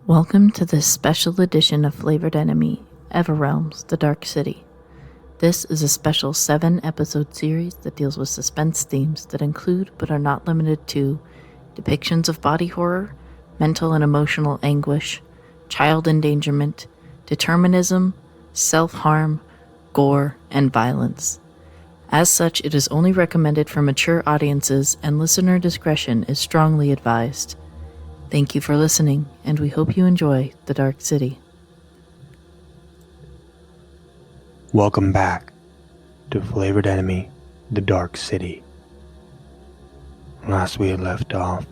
Welcome to this special edition of Flavored Enemy, Everrealms, The Dark City. This is a special 7-episode series that deals with suspense themes that include, but are not limited to, depictions of body horror, mental and emotional anguish, child endangerment, determinism, self-harm, gore, and violence. As such, it is only recommended for mature audiences and listener discretion is strongly advised. Thank you for listening, and we hope you enjoy The Dark City. Welcome back to Flavored Enemy, The Dark City. Last we had left off,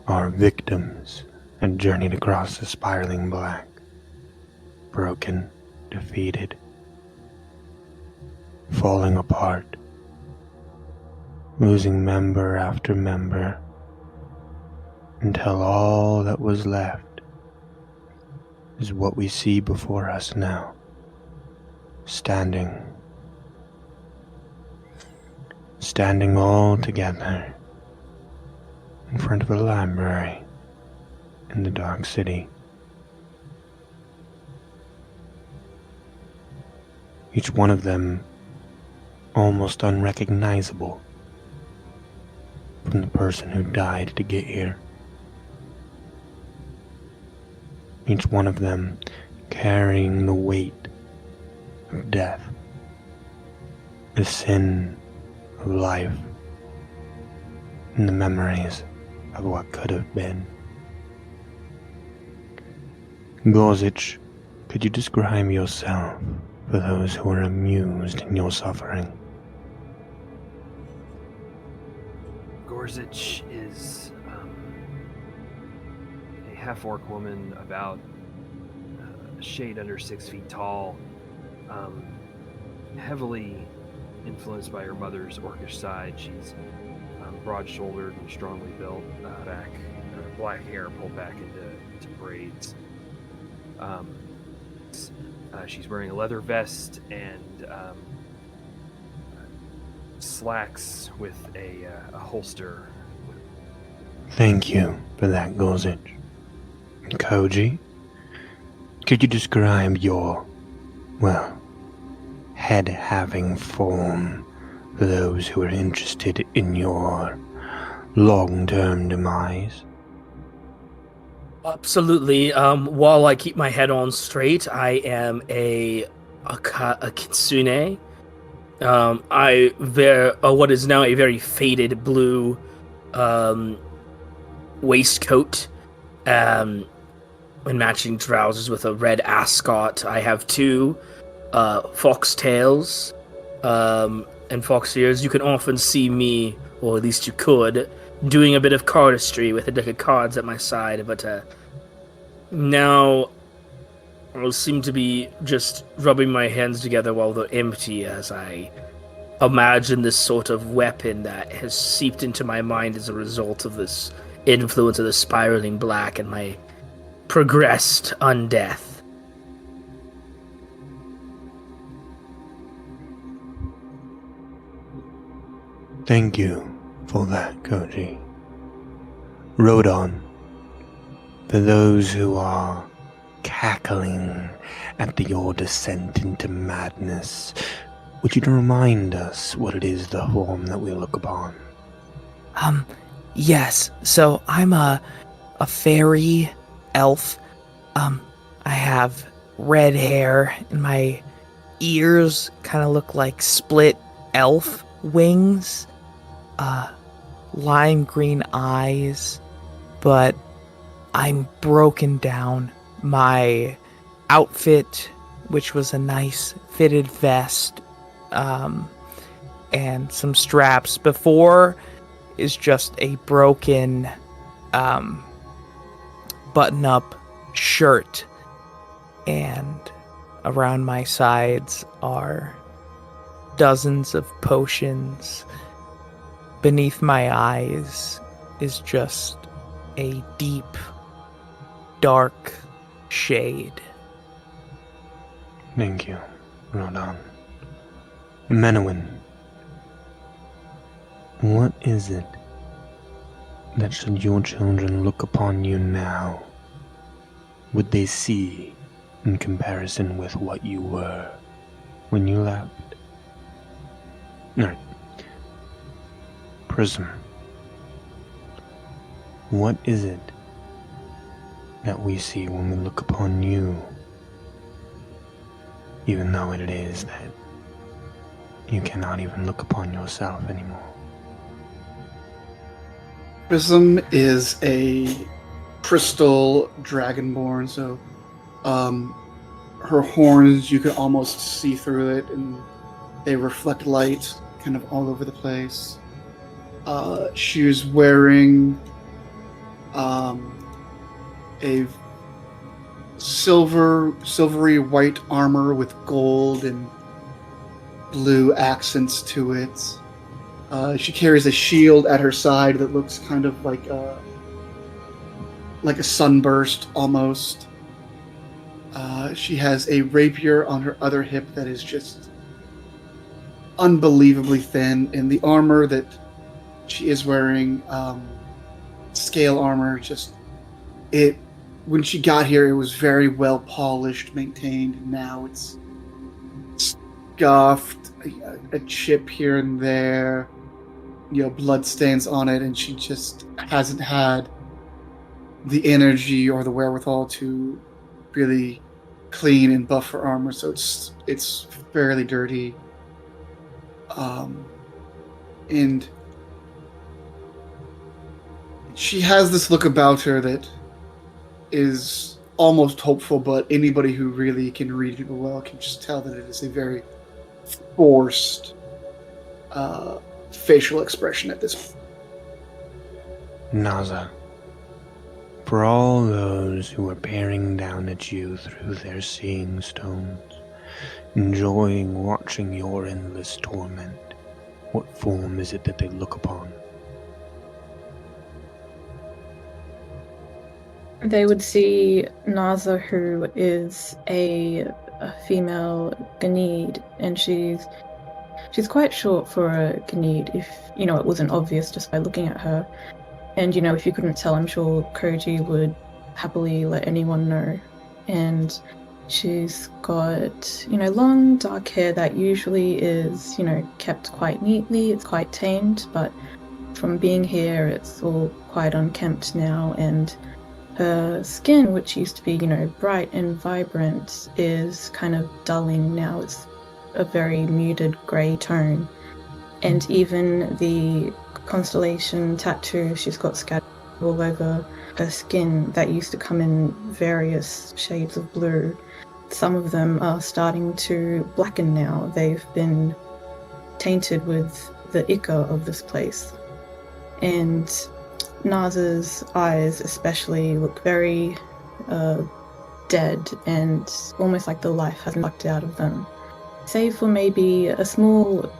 our victims had journeyed across the spiraling black, broken, defeated, falling apart, losing member after member, until all that was left is what we see before us now, standing all together in front of a library in the Dark City. Each one of them almost unrecognizable from the person who died to get here. Each one of them carrying the weight of death, the sin of life, and the memories of what could have been. Gorzich, could you describe yourself for those who are amused in your suffering? Gorzich is a half-orc woman about a shade under 6 feet tall, heavily influenced by her mother's orcish side. She's broad-shouldered and strongly built, black hair pulled back into braids. She's wearing a leather vest and slacks with a holster. Thank you for that, Gorzich. Koji, could you describe your, head-having form for those who are interested in your long-term demise? Absolutely. While I keep my head on straight, I am a kitsune. I wear what is now a very faded blue waistcoat and matching trousers with a red ascot. I have 2 foxtails and fox ears. You can often see me, or at least you could, doing a bit of cardistry with a deck of cards at my side, but now I seem to be just rubbing my hands together while they're empty as I imagine this sort of weapon that has seeped into my mind as a result of this influence of the spiraling black and my progressed undeath. Thank you for that, Koji. Rodon, for those who are cackling at your descent into madness, would you remind us what it is, the form that we look upon? Yes. So I'm a fairy elf. I have red hair, and my ears kind of look like split elf wings. Lime green eyes, but I'm broken down. My outfit, which was a nice fitted vest, and some straps before, is just a broken button-up shirt, and around my sides are dozens of potions. Beneath my eyes is just a deep, dark shade. Thank you, Rodon. Menowin, what is it that should your children look upon you now would they see in comparison with what you were when you left? No. Prism. What is it that we see when we look upon you, even though it is that you cannot even look upon yourself anymore? Prism is a crystal dragonborn, so her horns, you can almost see through it, and they reflect light kind of all over the place. She was wearing a silvery white armor with gold and blue accents to it. She carries a shield at her side that looks kind of like a sunburst almost. She has a rapier on her other hip that is just unbelievably thin, and the armor that she is wearing, scale armor, when she got here, it was very well polished, maintained, and now it's scuffed, a chip here and there, blood stains on it, and she just hasn't had the energy or the wherewithal to really clean and buff her armor, so it's fairly dirty. And she has this look about her that is almost hopeful, but anybody who really can read people well can just tell that it is a very forced facial expression at this point. Naza, for all those who are bearing down at you through their seeing stones, enjoying watching your endless torment, what form is it that they look upon? They would see Naza, who is a female Ganid, and she's quite short for a Ganid, if it wasn't obvious just by looking at her. And if you couldn't tell, I'm sure Koji would happily let anyone know. And she's got long dark hair that usually is kept quite neatly. It's quite tamed, but from being here, it's all quite unkempt now. And her skin, which used to be, bright and vibrant, is kind of dulling now. It's a very muted grey tone. And even the constellation tattoo she's got scattered all over her skin that used to come in various shades of blue, some of them are starting to blacken now. They've been tainted with the ichor of this place. And Naza's eyes especially look very dead, and almost like the life hasn't sucked out of them. Save for maybe a small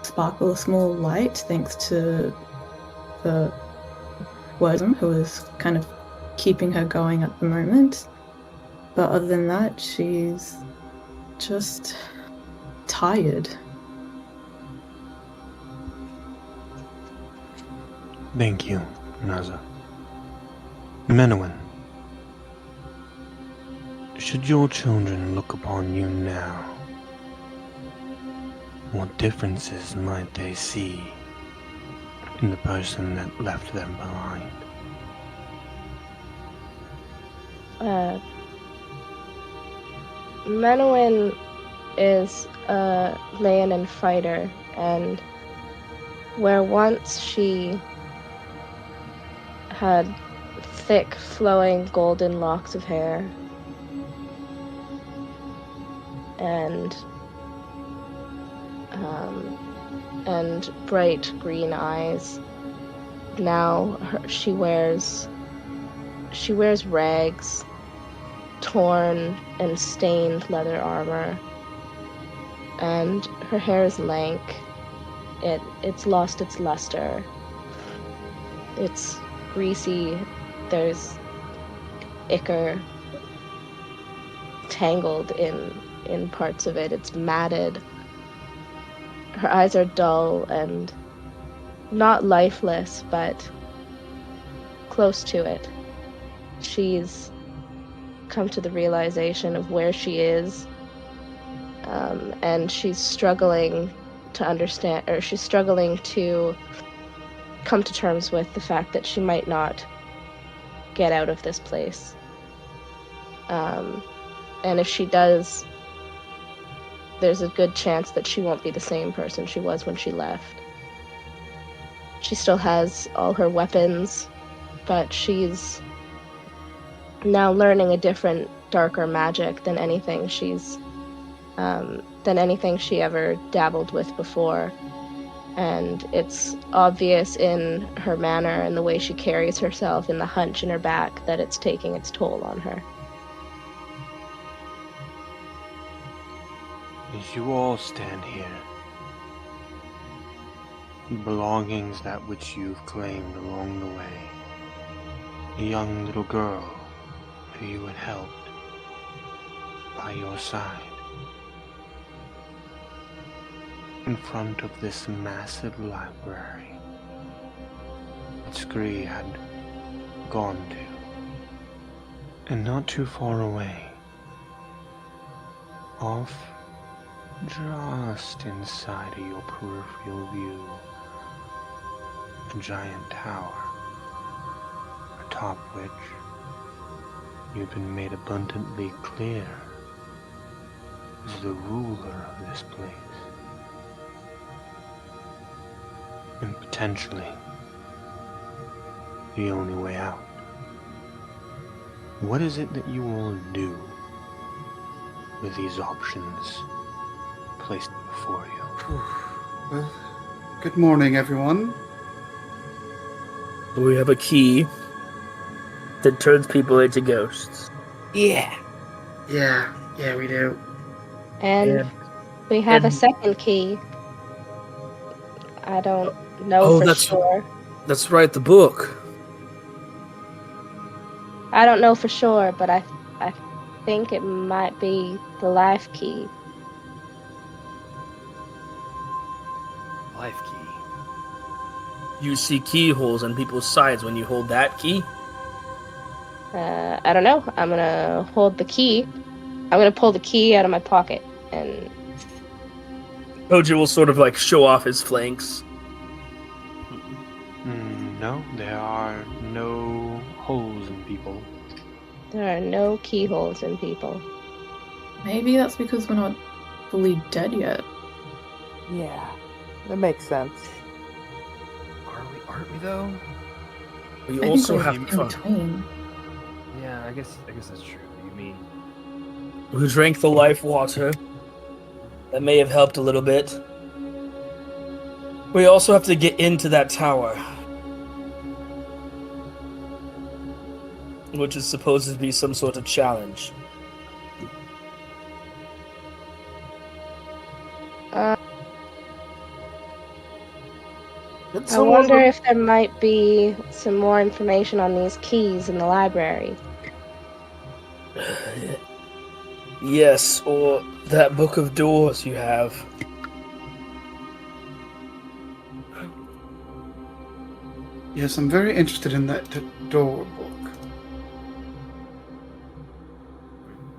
sparkle, a small light, thanks to the Chasm, who is kind of keeping her going at the moment. But other than that, she's just tired. Thank you, Naza. Menowin, should your children look upon you now, what differences might they see in the person that left them behind? Menowin is a Leonin fighter, and where once she had thick, flowing golden locks of hair and bright green eyes, now she wears rags, torn and stained leather armor, and her hair is lank. It's lost its luster. It's greasy. There's ichor tangled in parts of it. It's matted. Her eyes are dull and not lifeless, but close to it. She's come to the realization of where she is, and she's struggling to understand, or she's struggling to come to terms with the fact that she might not get out of this place. And if she does, there's a good chance that she won't be the same person she was when she left. She still has all her weapons, but she's now learning a different, darker magic than anything she ever dabbled with before. And it's obvious in her manner and the way she carries herself, and the hunch in her back, that it's taking its toll on her. As you all stand here, the belongings that which you've claimed along the way, a young little girl who you had helped by your side, in front of this massive library that Scree had gone to, and not too far away, off just inside of your peripheral view, a giant tower, atop which you've been made abundantly clear is the ruler of this place, and potentially the only way out. What is it that you all do with these options placed before you? Well, good morning, everyone. We have a key that turns people into ghosts. Yeah. Yeah, we do. And we have a and- second key. I don't know Oh, for that's- sure. That's right, the book. I don't know for sure, but I think it might be the life key. Life key. You see keyholes on people's sides when you hold that key. I don't know. I'm gonna hold the key. I'm gonna pull the key out of my pocket, and Koji will sort of like show off his flanks. No, there are no holes in people. there are no keyholes in people. Maybe that's because we're not fully dead yet. Yeah. That makes sense. Aren't we though? We I think also we're have in fun. between. Yeah, I guess that's true. You mean Who drank the life water. That may have helped a little bit. We also have to get into that tower, which is supposed to be some sort of challenge. I wonder if there might be some more information on these keys in the library. Yes, or that book of doors you have. Yes, I'm very interested in that door book.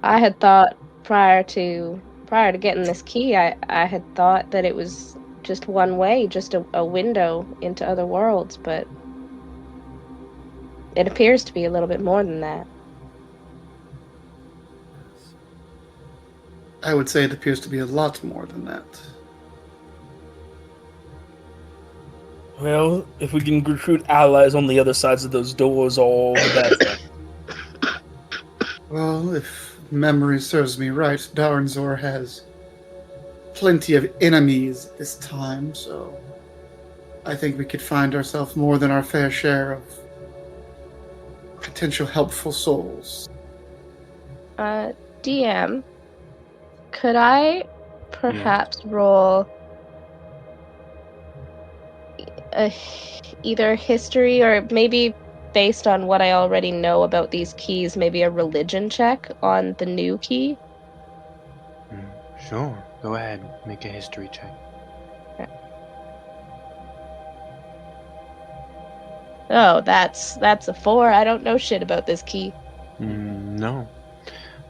I had thought prior to getting this key, I had thought that it was just one way, just a window into other worlds, but it appears to be a little bit more than that. I would say it appears to be a lot more than that. Well, if we can recruit allies on the other sides of those doors, all the better. Well, if memory serves me right, Darnzor has plenty of enemies at this time, so I think we could find ourselves more than our fair share of potential helpful souls. DM, could I perhaps roll either history or maybe based on what I already know about these keys, maybe a religion check on the new key? Sure, go ahead, make a history check. Oh, that's a 4. I don't know shit about this key. No.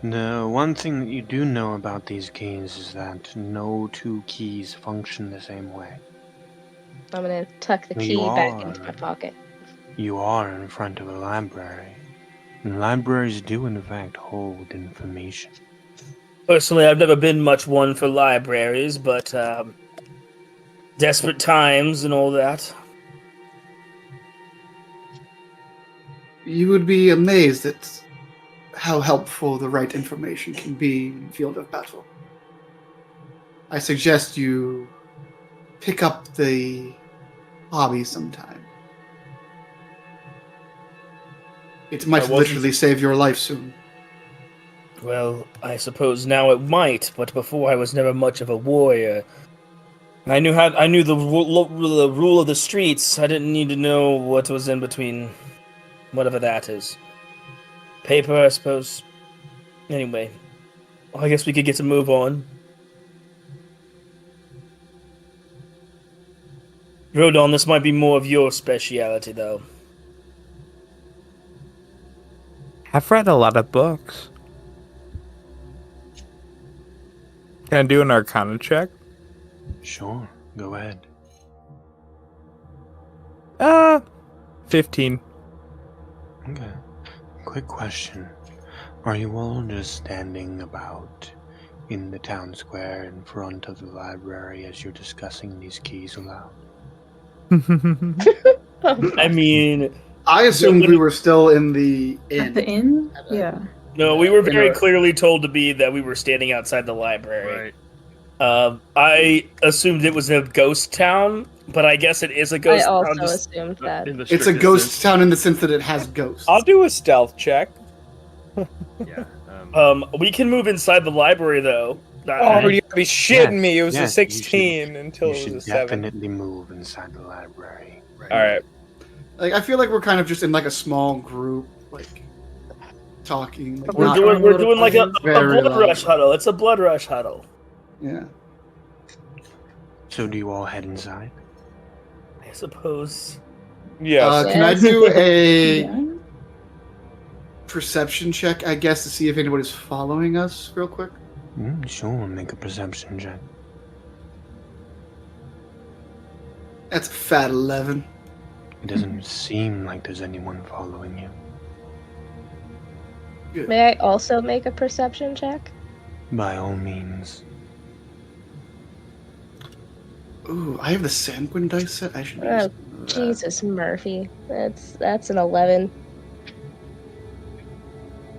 The one thing that you do know about these keys is that no two keys function the same way. I'm gonna tuck the You key back into my are. pocket. You are in front of a library. And libraries do, in fact, hold information. Personally, I've never been much one for libraries, but desperate times and all that. You would be amazed at how helpful the right information can be in the field of battle. I suggest you pick up the hobby sometime. It might I wasn't- literally save your life soon. Well, I suppose now it might, but before I was never much of a warrior. I knew the rule of the streets. I didn't need to know what was in between, whatever that is. Paper, I suppose. Anyway, I guess we could get to move on. Rodon, this might be more of your speciality, though. I've read a lot of books. Can I do an Arcana check? Sure, go ahead. 15. Okay. Quick question. Are you all just standing about in the town square in front of the library as you're discussing these keys aloud? I mean, I assumed we were still in the inn. At the inn? Yeah. no, we were very In a- clearly told to be that we were standing outside the library. Right. I assumed it was a ghost town, but I guess it is a I ghost also town. Just... assumed that. In the It's a strictest ghost sense, town in the sense that it has ghosts. I'll do a stealth check. Yeah. We can move inside the library, though. Oh, you gotta be shitting me. It was Yeah, a 16 until You it should was a 7. definitely move inside the library. right. Alright. Like, I feel like we're kind of just in like a small group, like talking. Like, We're not- doing like a Very blood loud. rush huddle. It's a blood rush huddle. Yeah. So do you all head inside? I suppose. Yes. Can I do a Yeah. perception check, I guess, to see if anybody's following us real quick? Sure, make a perception check. That's a fat 11. It doesn't seem like there's anyone following you. Good. May I also make a perception check? By all means. Ooh, I have the sanguine dice set. I should use Oh, that. Jesus, Murphy. That's an 11.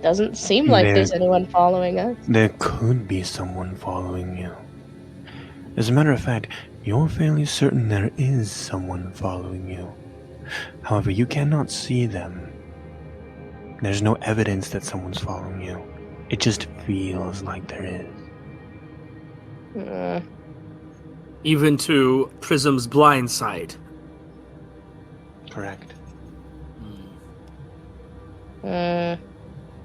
Doesn't seem like There- there's anyone following us. There could be someone following you. As a matter of fact, you're fairly certain there is someone following you. However, you cannot see them. There's no evidence that someone's following you. It just feels like there is. Even to Prism's blind side. Correct.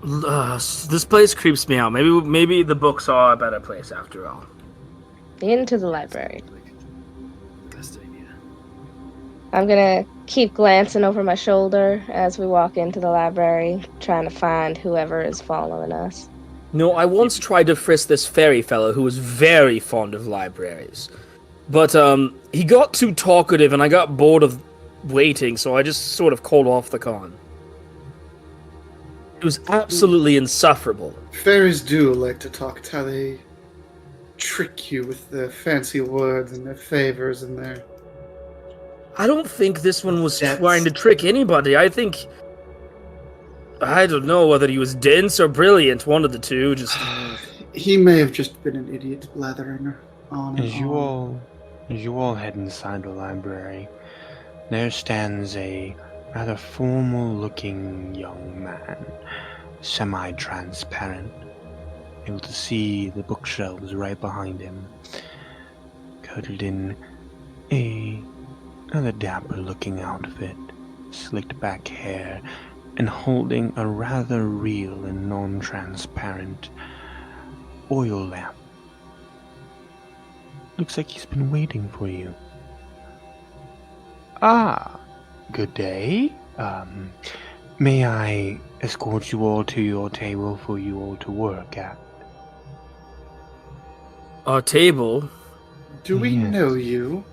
This place creeps me out. Maybe the books are a better place after all. Into the library. Best idea. I'm gonna keep glancing over my shoulder as we walk into the library, trying to find whoever is following us. No, I once tried to frisk this fairy fellow who was very fond of libraries. But he got too talkative and I got bored of waiting, so I just sort of called off the con. It was absolutely insufferable. Fairies do like to talk. It's how they trick you with their fancy words and their favors and their... I don't think this one was That's- trying to trick anybody. I don't know whether he was dense or brilliant, one of the two. Just He may have just been an idiot blathering on and As you all head inside the library, there stands a rather formal-looking young man, semi-transparent, able to see the bookshelves right behind him, coated in a rather dapper-looking outfit, slicked-back hair, and holding a rather real and non-transparent oil lamp. Looks like he's been waiting for you. Ah, good day. May I escort you all to your table for you all to work at? Our table? Do we Yes. know you?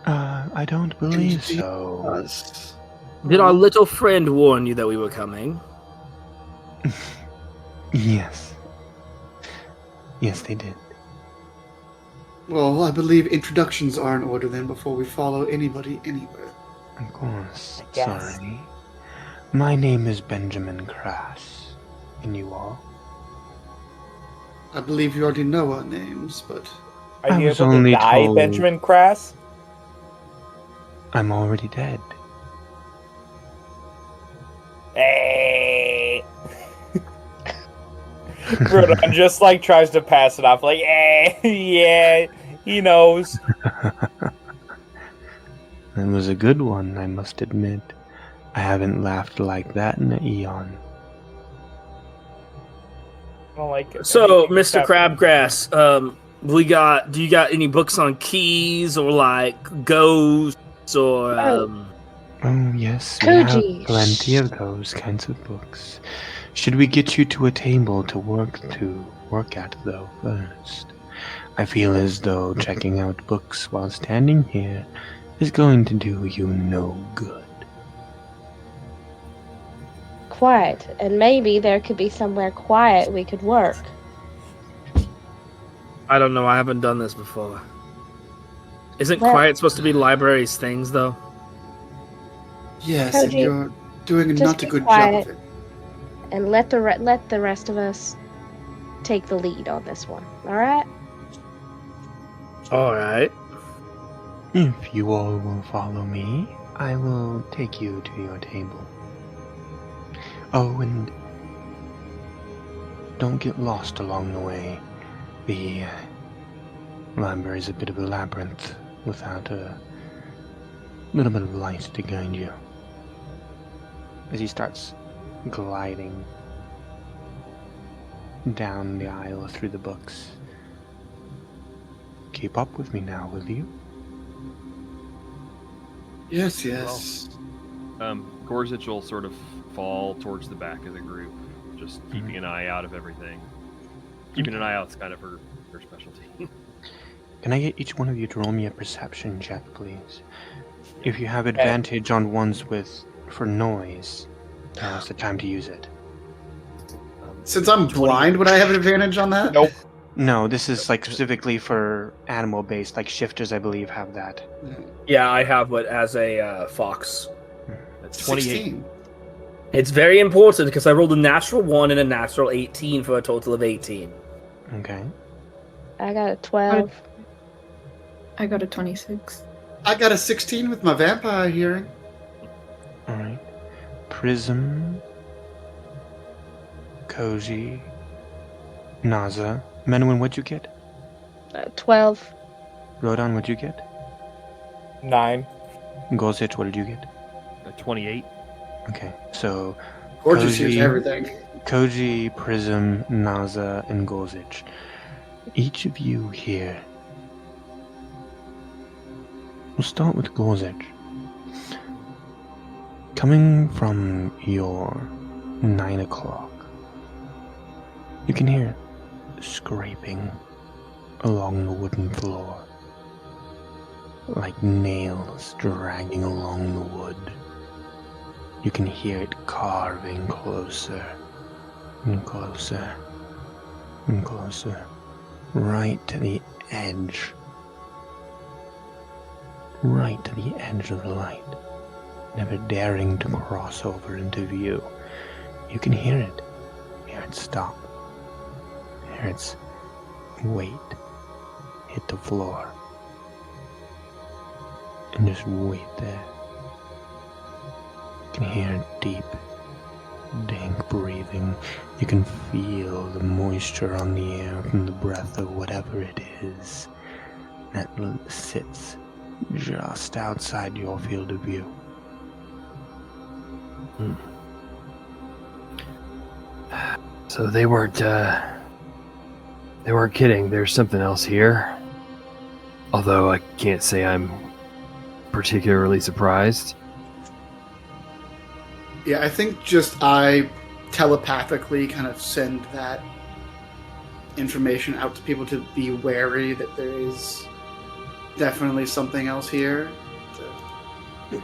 I don't believe so. Us. Did our little friend warn you that we were coming? Yes. Yes, they did. Well, I believe introductions are in order then before we follow anybody anywhere. Of course. I guess. Sorry. My name is Benjamin Crass. And you all? I believe you already know our names, but Are I you was able to only die, told- Benjamin Crass? I'm already dead. Hey. Rodon just like tries to pass it off, like, yeah, he knows. That was a good one, I must admit. I haven't laughed like that in an eon. I don't like it. So, Anything Mr. except- Crabgrass, do you got any books on keys or like ghosts or Oh, yes, we have Koji. plenty of those kinds of books. Should we get you to a table to work at, though, first? I feel as though checking out books while standing here is going to do you no good. Quiet, and maybe there could be somewhere quiet we could work. I don't know, I haven't done this before. Isn't Well- quiet supposed to be libraries things though? yes, Koji, and you're doing just not a be good quiet. job of it. And let the rest of us take the lead on this one. All right? Alright. If you all will follow me, I will take you to your table. Oh, and don't get lost along the way. The library is a bit of a labyrinth without a little bit of light to guide you. As he starts gliding down the aisle through the books. Keep up with me now, will you? Yes, yes. Gorsuch will sort of fall towards the back of the group, just keeping an eye out of everything. Keeping an eye out is kind of her specialty. Can I get each one of you to roll me a perception check, please? If you have advantage on ones for noise, now's the time to use it. Since I'm blind, would I have an advantage on that? Nope. No, this is like specifically for animal-based, like shifters, I believe, have that. Yeah, I have what as a fox. That's 28. 16. It's very important because I rolled a natural 1 and a natural 18 for a total of 18. Okay. I got a 12. I got a 26. I got a 16 with my vampire hearing. Alright. Prism. Koji. Naza. Menwin, what'd you get? 12. Rodon, what'd you get? 9. Golzich, what did you get? 28. Okay, so Gorgeous hears Koji. everything. Koji, Prism, Naza, and Golzich. Each of you here. We'll start with Golzich. Coming from your 9 o'clock, you can hear scraping along the wooden floor, like nails dragging along the wood. You can hear it carving closer and closer and closer, right to the edge. Right to the edge of the light, never daring to cross over into view. You can hear it stop, hear its weight hit the floor, and just wait there. You can hear deep, dank breathing. You can feel the moisture on the air from the breath of whatever it is that sits just outside your field of view. So they weren't kidding. There's something else here. Although I can't say I'm particularly surprised. Yeah, I think just I telepathically kind of send that information out to people to be wary that there is definitely something else here. To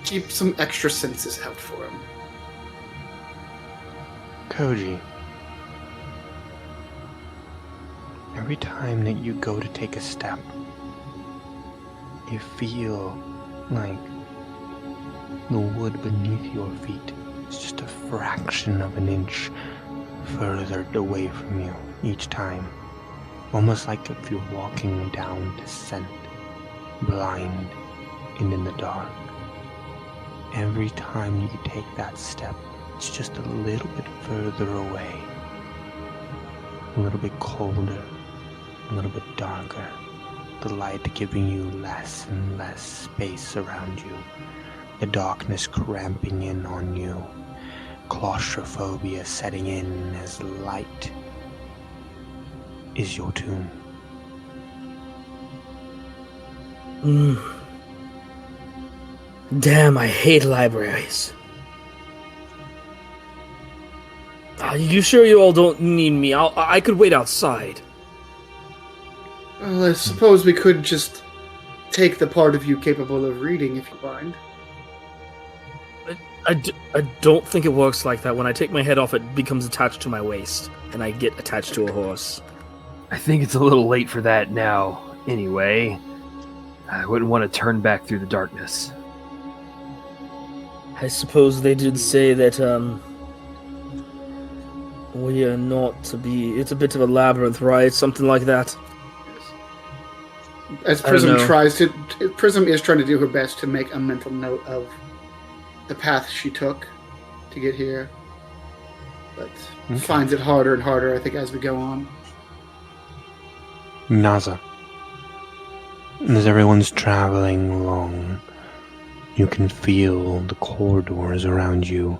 keep some extra senses out for him. Koji, every time that you go to take a step, you feel like the wood beneath your feet is just a fraction of an inch further away from you each time. Almost like if you're walking down descent, blind and in the dark. Every time you take that step, it's just a little bit further away. A little bit colder, a little bit darker. The light giving you less and less space around you. The darkness cramping in on you. Claustrophobia setting in as light is your tomb. Damn, I hate libraries. Are you sure you all don't need me? I could wait outside. Well, I suppose we could just take the part of you capable of reading, if you mind. I don't think it works like that. When I take my head off, it becomes attached to my waist, and I get attached to a horse. I think it's a little late for that now, anyway. I wouldn't want to turn back through the darkness. I suppose they did say that, we are not to be... It's a bit of a labyrinth, right? Something like that. As Prism Prism is trying to do her best to make a mental note of the path she took to get here, but finds it harder and harder, I think, as we go on. Naza, as everyone's traveling along, you can feel the corridors around you.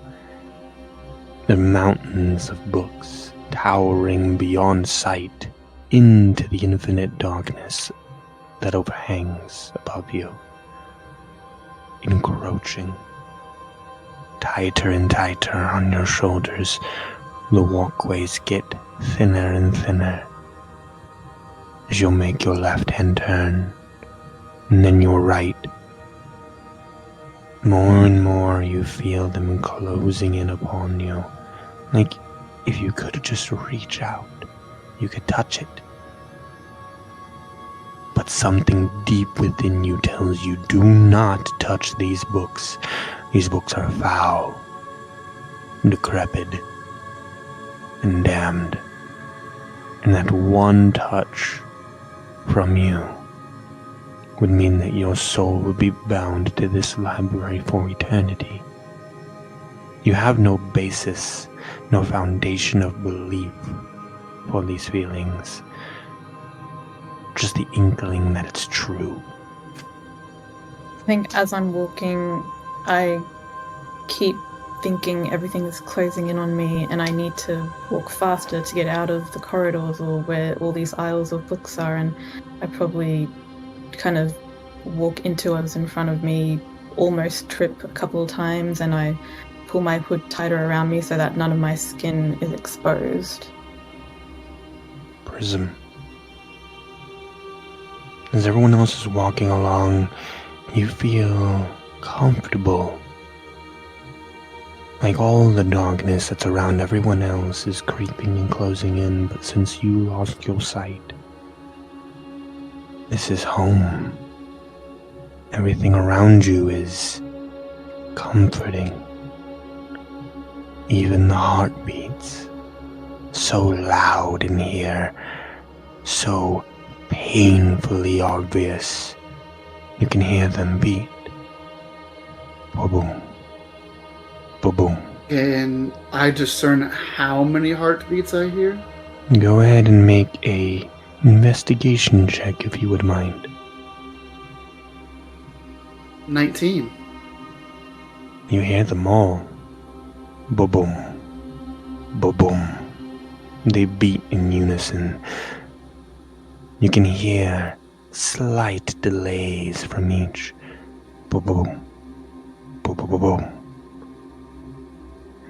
The mountains of books towering beyond sight into the infinite darkness that overhangs above you, encroaching tighter and tighter on your shoulders. The walkways get thinner and thinner as you'll make your left-hand turn, and then your right. More and more you feel them closing in upon you, like if you could just reach out, you could touch it. But something deep within you tells you, do not touch these books. These books are foul, decrepit, and damned. And that one touch from you would mean that your soul would be bound to this library for eternity. You have no basis, no foundation of belief for these feelings. Just the inkling that it's true. I think as I'm walking, I keep thinking everything is closing in on me and I need to walk faster to get out of the corridors or where all these aisles of books are, and I probably kind of walk into what's in front of me, almost trip a couple of times, and I pull my hood tighter around me so that none of my skin is exposed. Prism. As everyone else is walking along, you feel comfortable. Like all the darkness that's around everyone else is creeping and closing in, but since you lost your sight, this is home. Everything around you is comforting. Even the heartbeats. So loud in here. So painfully obvious. You can hear them beat. Boom. Boom. Can I discern how many heartbeats I hear? Go ahead and make a investigation check if you would mind. 19. You hear them all. Boom. Boom. They beat in unison. You can hear slight delays from each. Boom. Boom.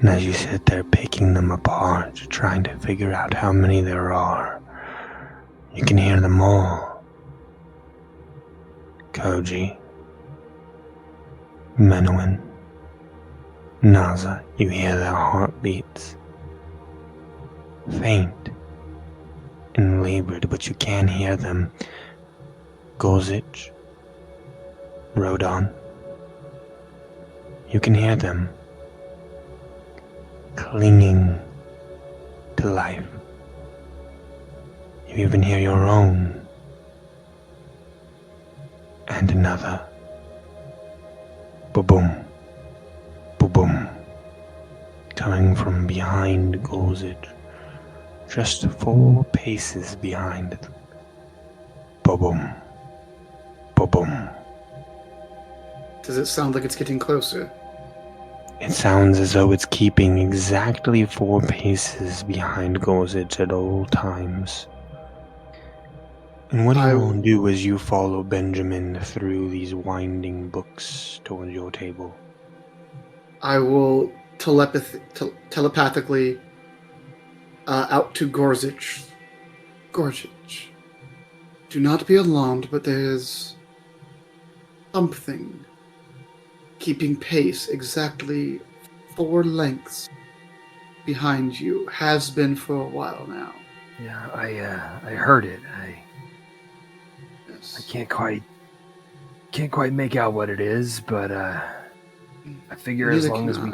And as you sit there picking them apart, trying to figure out how many there are, you can hear them all. Koji, Menowin, Naza, you hear their heartbeats. Faint and labored, but you can hear them. Golzich, Rodon, you can hear them clinging to life. You even hear your own and another. Ba-boom, ba-boom, coming from behind Golzich, just 4 paces behind it. Ba-boom, ba-boom. Does it sound like it's getting closer? It sounds as though it's keeping exactly 4 paces behind Golzich at all times. And what do you all do as you follow Benjamin through these winding books toward your table? I will telepathically out to Golzich. Golzich, do not be alarmed, but there is something keeping pace exactly 4 lengths behind you. Has been for a while now. Yeah, I heard it. I Yes. can't quite make out what it is, but I figure as long as we,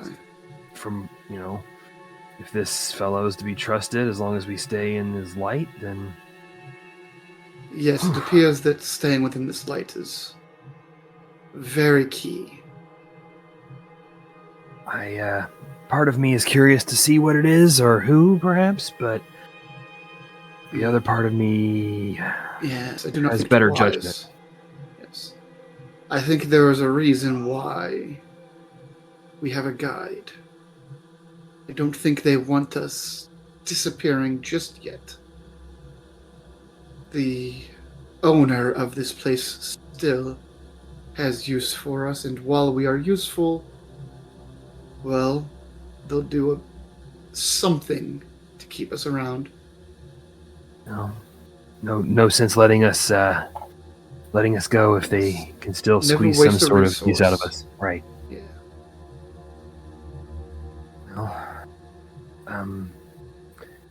if this fellow is to be trusted, as long as we stay in his light, then Yes, it appears that staying within this light is very key. Part of me is curious to see what it is or who, perhaps, but the other part of me Yes, I do not has think better it's judgment. wise. Yes, I think there is a reason why we have a guide. I don't think they want us disappearing just yet. The owner of this place still has use for us, and while we are useful, well, they'll do something to keep us around. No sense letting us go if they can still Never squeeze waste some a sort of use out of resource. us. Right. Yeah. Well,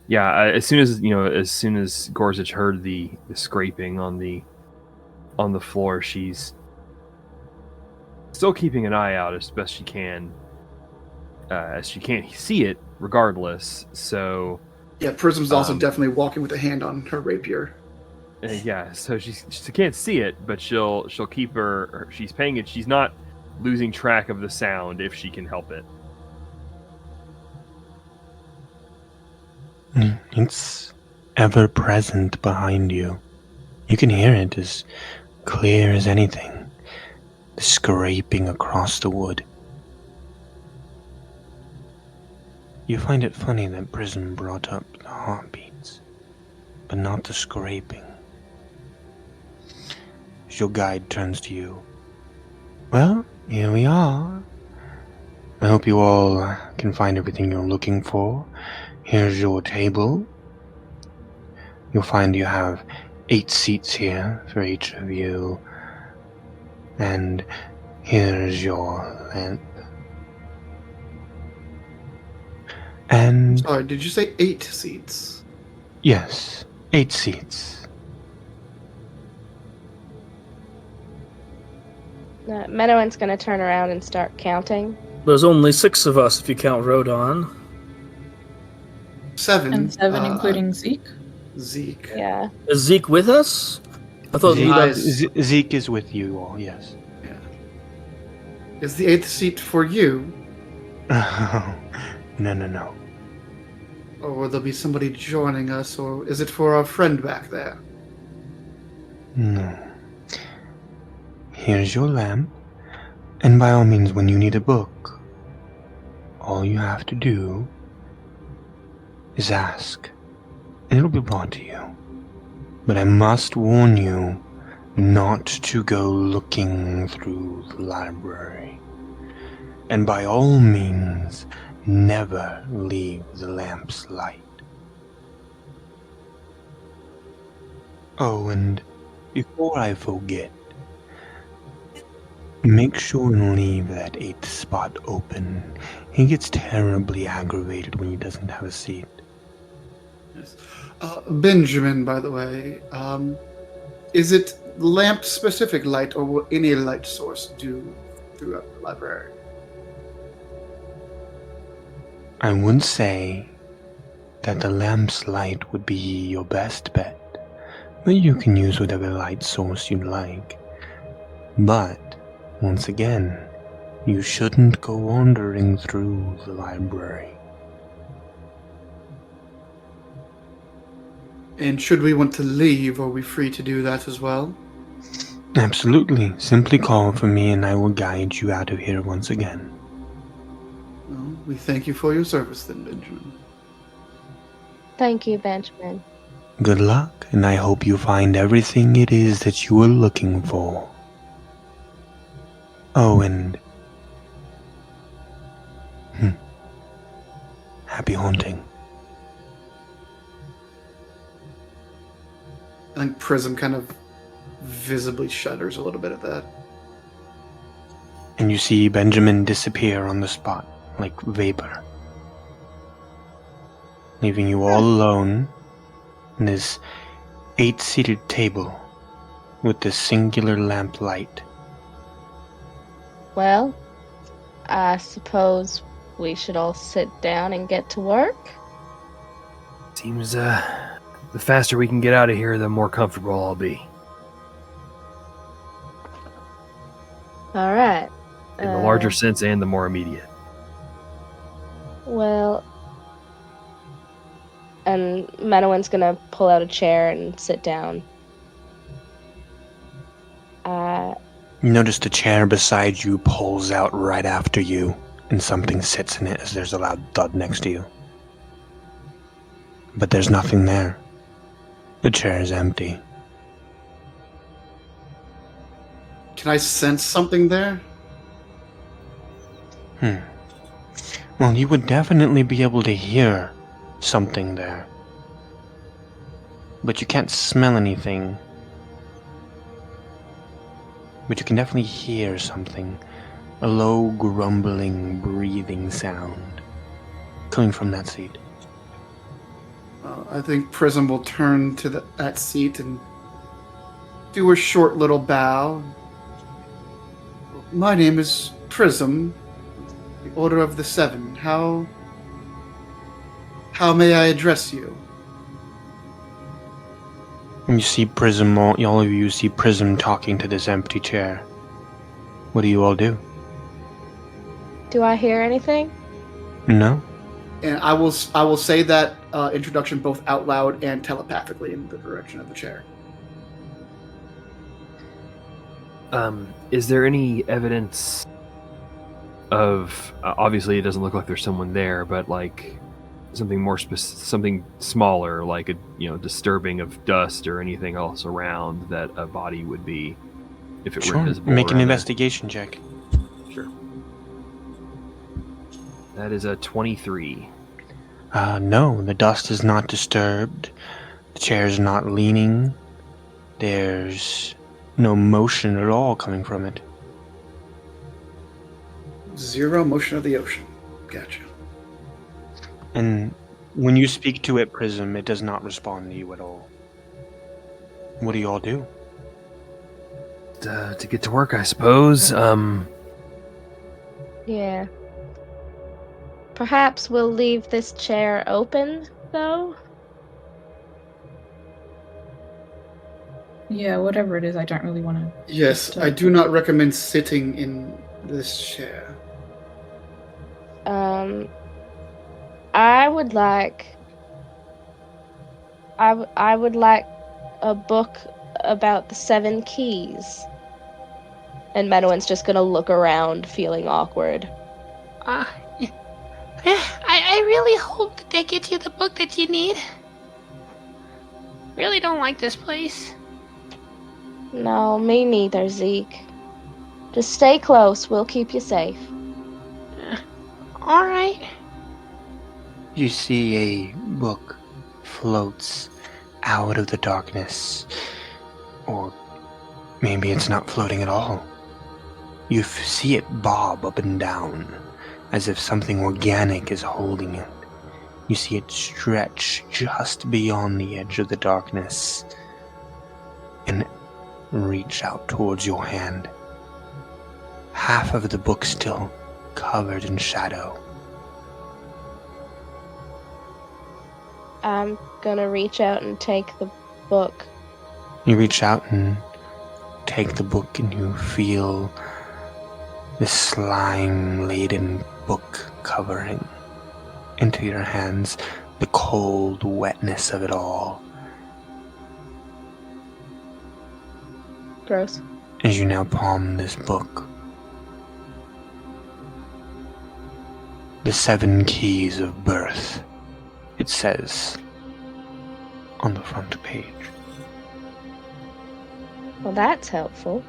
yeah. As soon as Gorsuch heard the scraping on the floor, she's still keeping an eye out as best she can, as she can't see it regardless. So Yeah, Prism's also definitely walking with a hand on her rapier. yeah, so she can't see it, but she'll keep her. She's paying it. She's not losing track of the sound if she can help it. It's ever present behind you. You can hear it as clear as anything, scraping across the wood. You find it funny that Prism brought up the heartbeats, but not the scraping. As your guide turns to you, well, here we are. I hope you all can find everything you're looking for. Here's your table. You'll find you have 8 seats here for each of you. And here's your lamp. And Sorry, did you say 8 seats? yes, 8 seats. Menowin's gonna turn around and start counting. There's only 6 of us if you count Rodon. 7. And 7 including Zeke? Zeke. Yeah. Is Zeke with us? I thought Zeke is with you all, yes. Yeah. Is the 8th seat for you? No. Or will there be somebody joining us, or is it for our friend back there? No. Here's your lamp, and by all means, when you need a book, all you have to do is ask, and it'll be brought to you. But I must warn you not to go looking through the library. And by all means, never leave the lamp's light. Oh, and before I forget, make sure and leave that 8th spot open. He gets terribly aggravated when he doesn't have a seat. Yes. Benjamin, by the way, is it lamp-specific light, or will any light source do throughout the library? I would say that the lamp's light would be your best bet, but you can use whatever light source you like. But, once again, you shouldn't go wandering through the library. And should we want to leave, are we free to do that as well? Absolutely. Simply call for me and I will guide you out of here once again. Well, we thank you for your service then, Benjamin. Thank you, Benjamin. Good luck, and I hope you find everything it is that you are looking for. Oh, and... happy haunting. I think Prism kind of visibly shudders a little bit at that. And you see Benjamin disappear on the spot, like vapor. Leaving you all alone in this 8-seated table with this singular lamp light. Well, I suppose we should all sit down and get to work. Seems the faster we can get out of here, the more comfortable I'll be. All right. In the larger sense and the more immediate. Well, and Menowin's gonna pull out a chair and sit down. You notice the chair beside you pulls out right after you, and something sits in it as there's a loud thud next to you. But there's nothing there. The chair is empty. Can I sense something there? Well, you would definitely be able to hear something there. But you can't smell anything. But you can definitely hear something. A low, grumbling, breathing sound coming from that seat. I think Prism will turn to that seat and do a short little bow. My name is Prism, the Order of the Seven. How may I address you? And you see Prism, all of you see Prism talking to this empty chair. What do you all do? Do I hear anything? No? And I will say that introduction both out loud and telepathically in the direction of the chair. Is there any evidence of... obviously, it doesn't look like there's someone there, but like something more something smaller, like a disturbing of dust or anything else around that a body would be if it were invisible. Make an investigation check. Sure. That is a 23. No, the dust is not disturbed. The chair is not leaning. There's no motion at all coming from it. Zero motion of the ocean. Gotcha. And when you speak to it, Prism, it does not respond to you at all. What do you all do? To get to work, I suppose. Yeah. Perhaps we'll leave this chair open, though? Yeah, whatever it is, I don't really want to. Yes, I do not recommend sitting in this chair. I would like a book about the 7 keys. And Menowin's just gonna look around, feeling awkward. I really hope that they get you the book that you need. Really don't like this place. No, me neither, Zeke. Just stay close, we'll keep you safe. Alright. You see a book floats out of the darkness. Or maybe it's not floating at all. You see it bob up and down, as if something organic is holding it. You see it stretch just beyond the edge of the darkness and reach out towards your hand. Half of the book still covered in shadow. I'm gonna reach out and take the book. You reach out and take the book, and you feel this slime-laden book covering into your hands, the cold wetness of it all. Gross. As you now palm this book, the 7 keys of birth, it says on the front page. Well, that's helpful.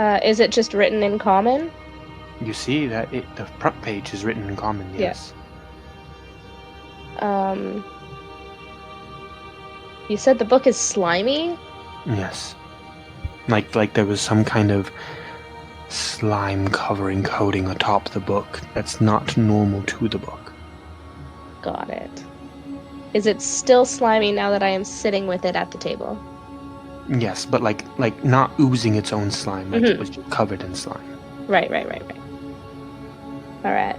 Is it just written in common? You see that the front page is written in common, yes. You said the book is slimy? Yes. Like there was some kind of slime covering coating atop the book that's not normal to the book. Got it. Is it still slimy now that I am sitting with it at the table? Yes, but like not oozing its own slime, like it was just covered in slime. Right. Alright.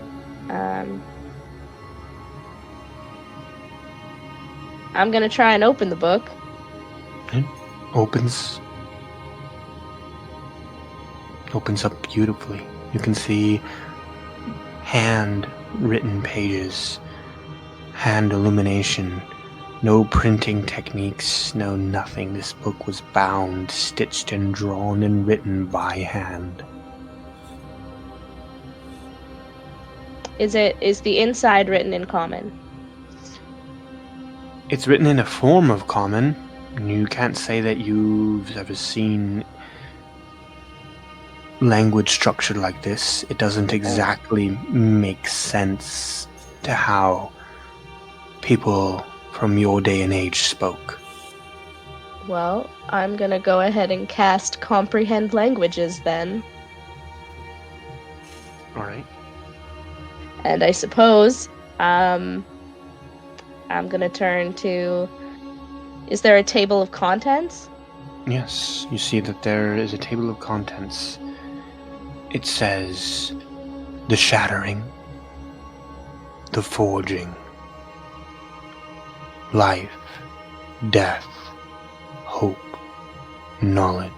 I'm gonna try and open the book. It opens up beautifully. You can see hand-written pages, hand illumination, no printing techniques, no nothing. This book was bound, stitched and drawn and written by hand. Is the inside written in common? It's written in a form of common. You can't say that you've ever seen language structured like this. It doesn't exactly make sense to how people from your day and age spoke. Well, I'm gonna go ahead and cast Comprehend Languages then. Alright. And I suppose, I'm gonna turn to... Is there a table of contents? Yes, you see that there is a table of contents. It says, the shattering, the forging, life, death, hope, knowledge,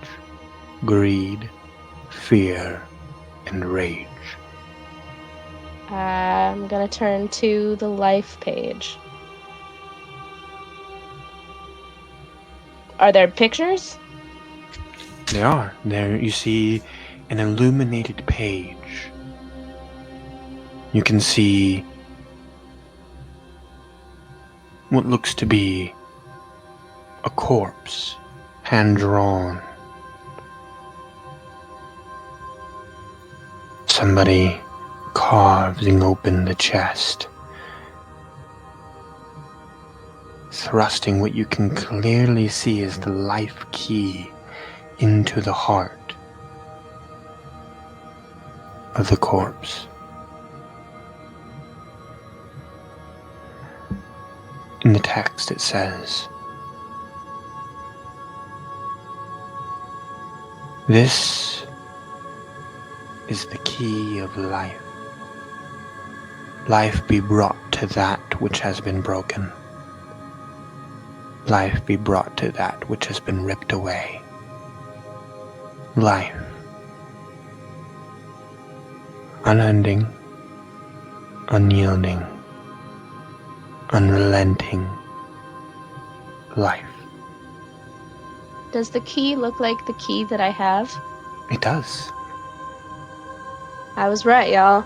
greed, fear, and rage. I'm gonna turn to the life page. Are there pictures? There are. There you see an illuminated page. You can see what looks to be a corpse, hand-drawn. Somebody carving open the chest, thrusting what you can clearly see as the life key into the heart of the corpse. In the text it says, "This is the key of life. Life be brought to that which has been broken. Life be brought to that which has been ripped away. Life, unending, unyielding, unrelenting life." Does the key look like the key that I have? It does. I was right, y'all.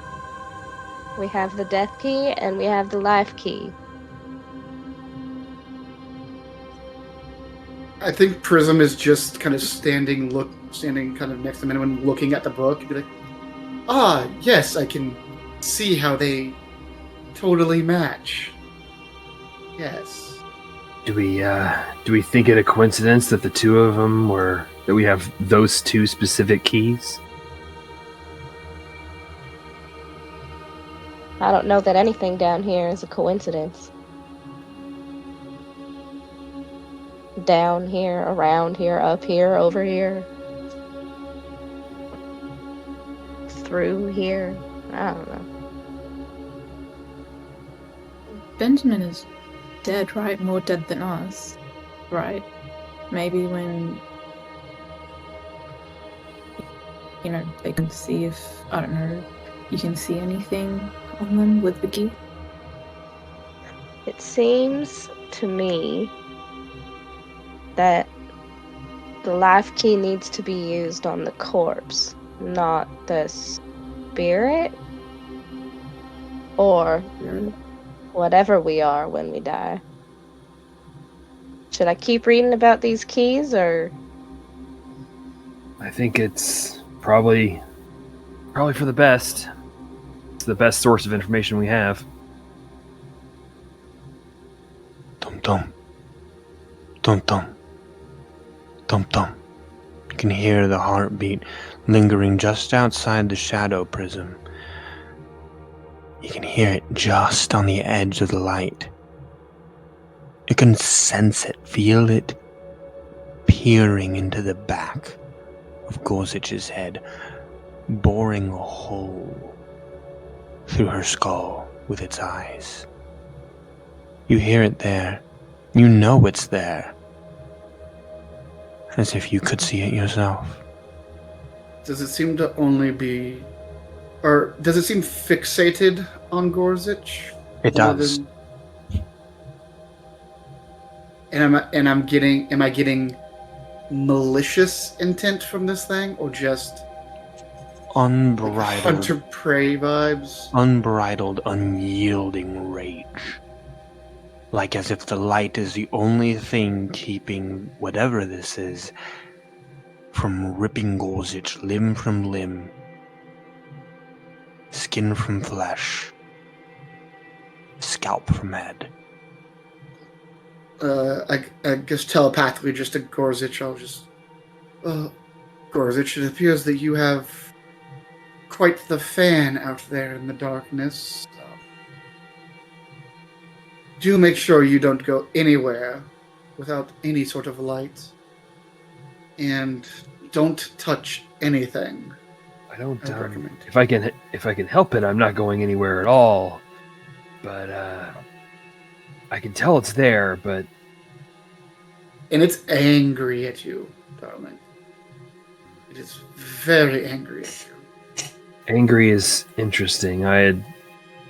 We have the death key and we have the life key. I think Prism is just kind of standing kind of next to anyone looking at the book and be like, yes, I can see how they totally match. Yes. Do we think it a coincidence that the two of them that we have those two specific keys? I don't know that anything down here is a coincidence. Down here, around here, up here, over here. Through here. I don't know. Benjamin is dead, right? More dead than us, right? Maybe when, they can see if, I don't know, you can see anything on them with the key. It seems to me that the life key needs to be used on the corpse, not the spirit or whatever we are when we die. Should I keep reading about these keys, or? I think it's probably for the best. It's the best source of information we have. Dum dum. Dum dum. Dum dum. You can hear the heartbeat lingering just outside the shadow prism. You can hear it just on the edge of the light. You can sense it, feel it, peering into the back of Gorzich's head, boring a hole through her skull with its eyes. You hear it there. You know it's there. As if you could see it yourself. Does it seem to only be... Or does it seem fixated on Gorzich? It does. Am I getting malicious intent from this thing, or just unbridled hunter-prey vibes? Unbridled, unyielding rage. Like as if the light is the only thing keeping whatever this is from ripping Gorzich limb from limb, skin from flesh, scalp from head. I guess telepathically, just to Gorzich, I'll just... Gorzich, it appears that you have quite the fan out there in the darkness. Do make sure you don't go anywhere without any sort of light. And don't touch anything. I don't recommend. if I can help it, I'm not going anywhere at all. But I can tell it's there, but... And it's angry at you, darling. It is very angry at you. Angry is interesting. I had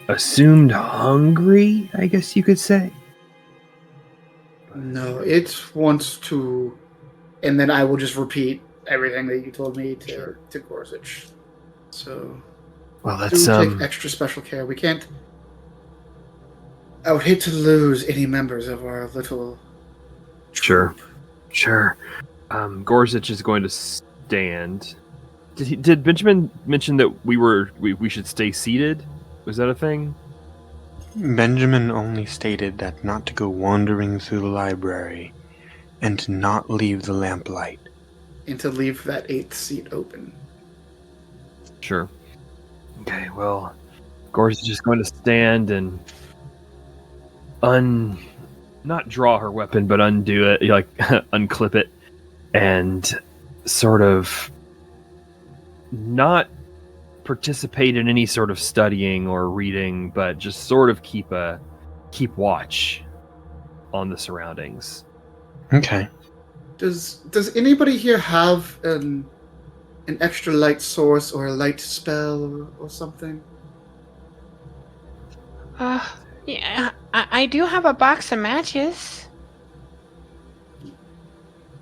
assumed hungry, I guess you could say. No, it wants to... And then I will just repeat everything that you told me to Gorzich. So... Well, that's... take extra special care. We can't... I would hate to lose any members of our little... Sure. Gorzich is going to stand. Did Benjamin mention that we should stay seated? Was that a thing? Benjamin only stated that not to go wandering through the library and to not leave the lamplight. And to leave that 8th seat open. Sure. Okay, well, Gorzich is going to stand and not draw her weapon, but undo it, like unclip it, and sort of not participate in any sort of studying or reading, but just sort of keep watch on the surroundings. Okay. Does anybody here have an extra light source or a light spell or something? Yeah, I do have a box of matches.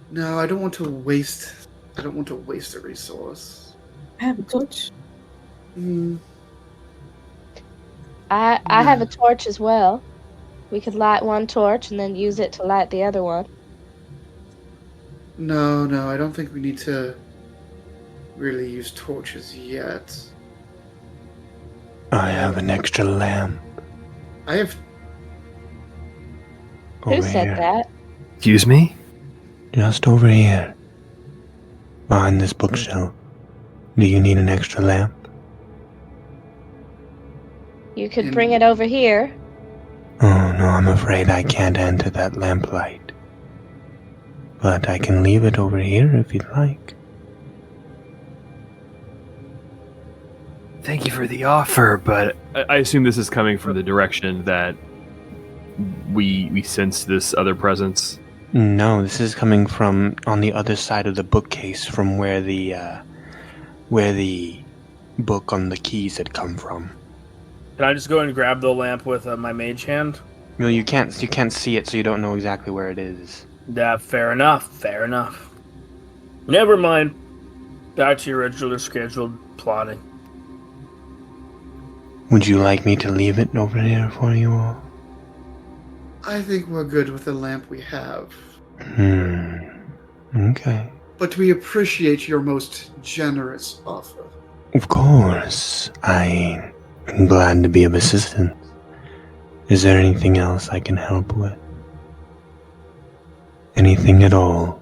No, I don't want to waste a resource. I have a torch. I have a torch as well. We could light one torch and then use it to light the other one. No, I don't think we need to really use torches yet. I have an extra lamp. I have. Who Over said here. that? Excuse me? Just over here. Behind this bookshelf. Do you need an extra lamp? You could bring it over here. Oh, no, I'm afraid I can't enter that lamplight. But I can leave it over here if you'd like. Thank you for the offer, but I assume this is coming from the direction that we sense this other presence. No, this is coming from on the other side of the bookcase from where the book on the keys had come from. Can I just go and grab the lamp with my mage hand? Well, you can't see it, so you don't know exactly where it is. Yeah, fair enough. Fair enough. Never mind. Back to your regular scheduled plotting. Would you like me to leave it over here for you all? I think we're good with the lamp we have. Okay. But we appreciate your most generous offer. Of course. I'm glad to be of assistance. Is there anything else I can help with? Anything at all?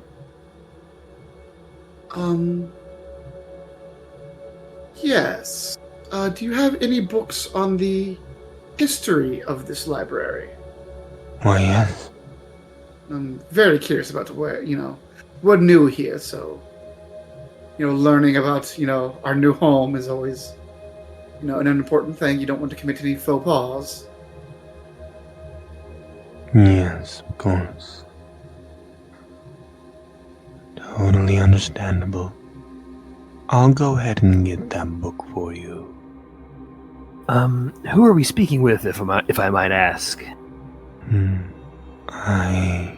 Yes. Do you have any books on the history of this library? Why, yes. I'm very curious about we're new here, so, learning about, our new home is always, an important thing. You don't want to commit any faux pas. Yes, of course. Totally understandable. I'll go ahead and get that book for you. Who are we speaking with, if I might ask? I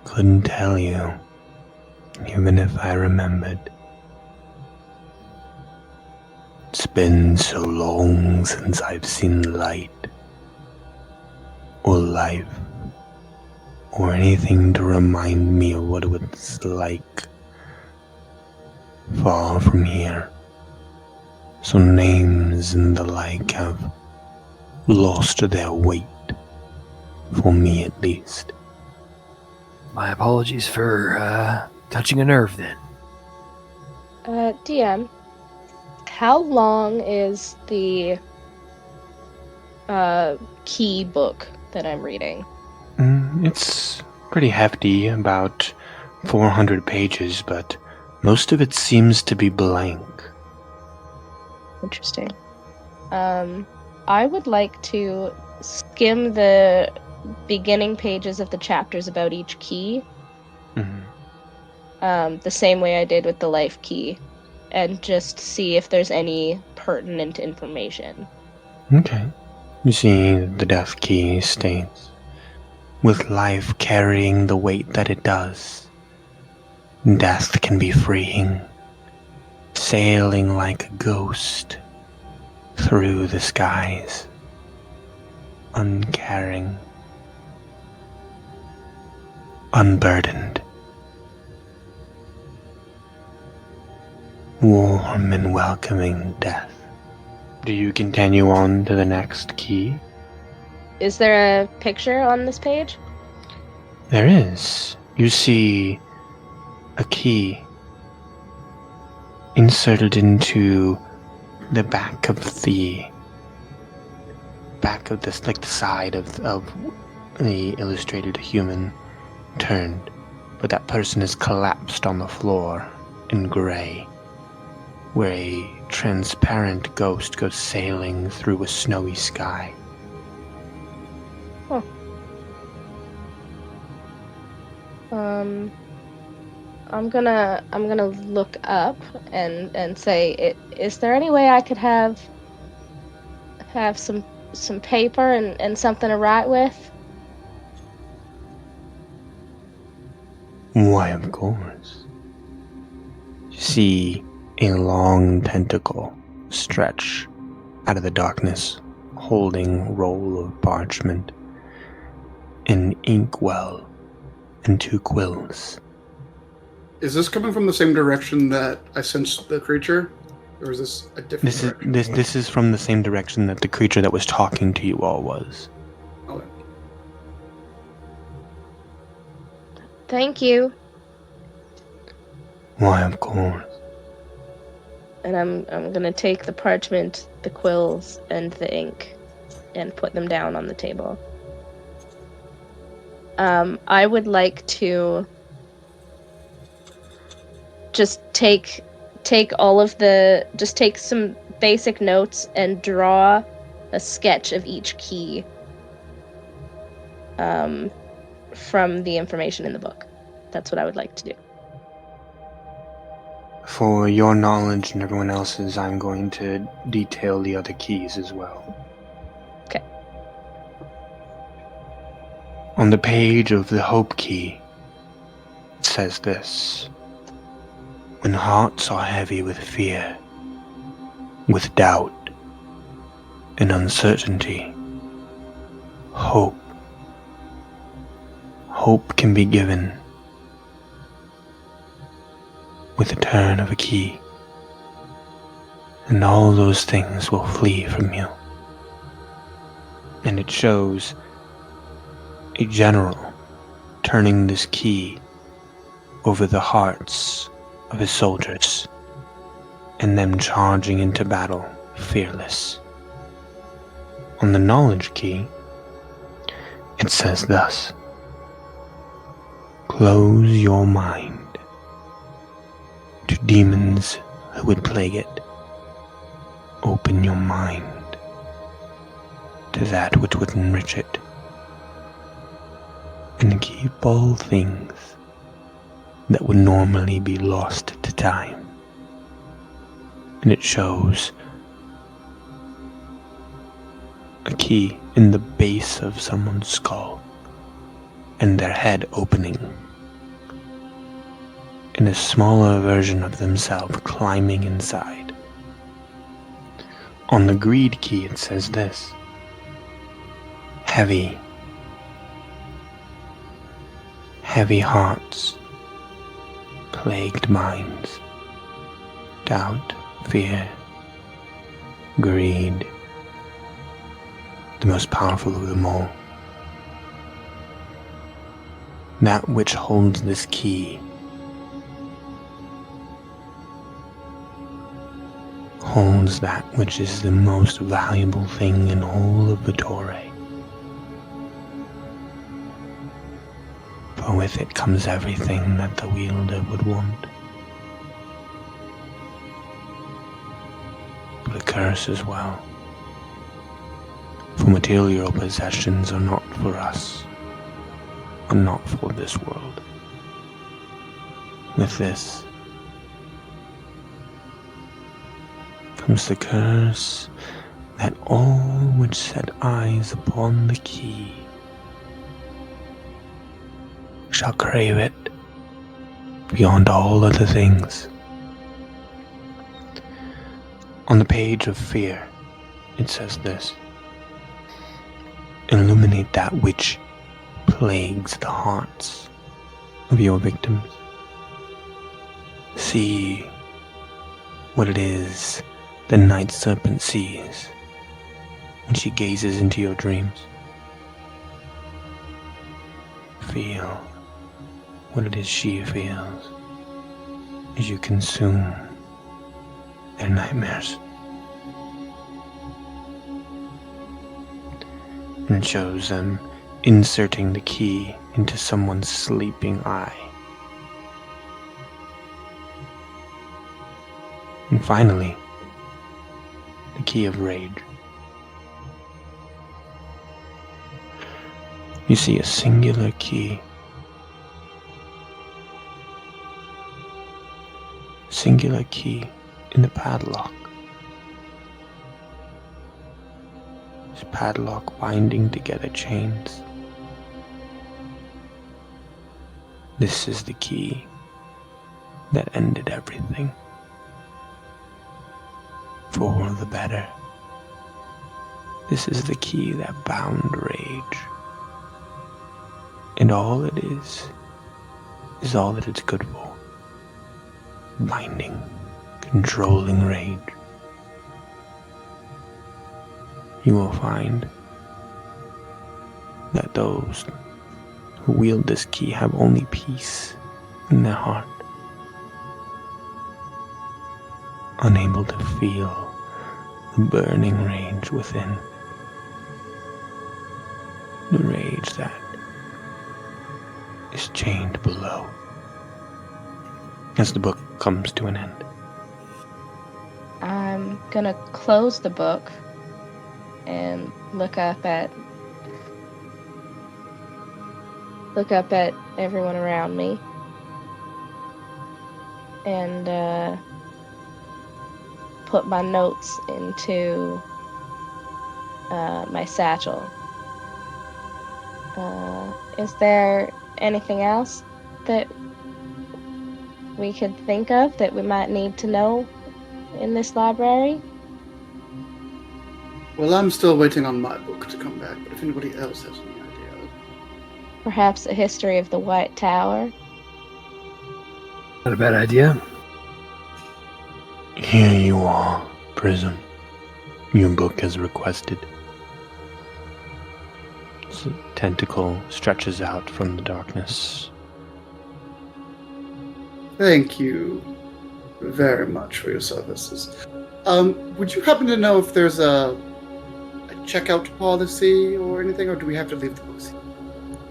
couldn't tell you, even if I remembered. It's been so long since I've seen light, or life, or anything to remind me of what it was like far from here. So names and the like have lost their weight, for me at least. My apologies for touching a nerve then. DM, how long is the key book that I'm reading? It's pretty hefty, about 400 pages, but most of it seems to be blank. Interesting. I would like to skim the beginning pages of the chapters about each key. The same way I did with the life key, and just see if there's any pertinent information. Okay. You see, the death key states, with life carrying the weight that it does, death can be freeing, sailing like a ghost through the skies, uncaring, unburdened, warm and welcoming death. Do you continue on to the next key? Is there a picture on this page? There is. You see a key inserted into the back of the side of the illustrated human turned, but that person is collapsed on the floor in gray, where a transparent ghost goes sailing through a snowy sky. Huh. I'm gonna look up and say, is there any way I could have some paper and something to write with? Why, of course. You see a long tentacle stretch out of the darkness, holding a roll of parchment, an inkwell, and 2 quills. Is this coming from the same direction that I sensed the creature? Or is this a different This is direction? this is from the same direction that the creature that was talking to you all was. Okay. Thank you. Why, of course. And I'm gonna take the parchment, the quills, and the ink, and put them down on the table. I would like to just take some basic notes and draw a sketch of each key from the information in the book. That's what I would like to do. For your knowledge and everyone else's, I'm going to detail the other keys as well. Okay. On the page of the Hope Key, it says this: when hearts are heavy with fear, with doubt, and uncertainty, hope can be given with a turn of a key, and all those things will flee from you. And it shows a general turning this key over the hearts of his soldiers, and them charging into battle fearless. On the knowledge key, it says thus: close your mind to demons who would plague it. Open your mind to that which would enrich it. And keep all things that would normally be lost to time. And it shows a key in the base of someone's skull, and their head opening, and a smaller version of themselves climbing inside. On the greed key it says this: heavy hearts, plagued minds, doubt, fear, greed, the most powerful of them all. That which holds this key holds that which is the most valuable thing in all of the Torah. For with it comes everything that the wielder would want. But a curse as well. For material possessions are not for us, are not for this world. With this comes the curse that all which set eyes upon the key shall crave it beyond all other things. On the page of fear, it says this: illuminate that which plagues the hearts of your victims. See what it is the night serpent sees when she gazes into your dreams. Feel what it is she feels as you consume their nightmares. And it shows them inserting the key into someone's sleeping eye. And finally, the key of rage. You see a singular key. Singular key in the padlock. This padlock binding together chains. This is the key that ended everything. For the better. This is the key that bound rage. And all it is all that it's good for. Binding. controlling rage, you will find that those who wield this key have only peace in their heart, unable to feel the burning rage within, the rage that is chained below. As the book comes to an end, I'm gonna close the book and look up at everyone around me and put my notes into my satchel. Is there anything else that we could think of that we might need to know in this library? Well, I'm still waiting on my book to come back, but if anybody else has any idea. Perhaps a history of the White Tower? Not a bad idea. here you are, Prism. Your book as requested. Its tentacle stretches out from the darkness. Thank you very much for your services. Would you happen to know if there's a checkout policy or anything, or do we have to leave the books here?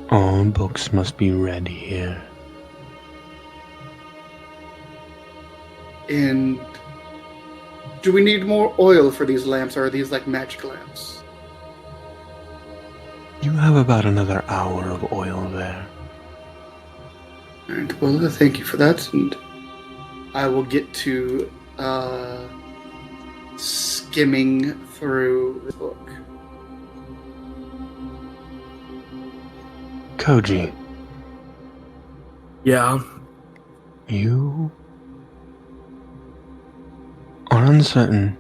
All books must be read here. And do we need more oil for these lamps, or are these like magic lamps? You have about another hour of oil there. Alright, well, thank you for that, and I will get to skimming through the book. Koji, Yeah. you are uncertain,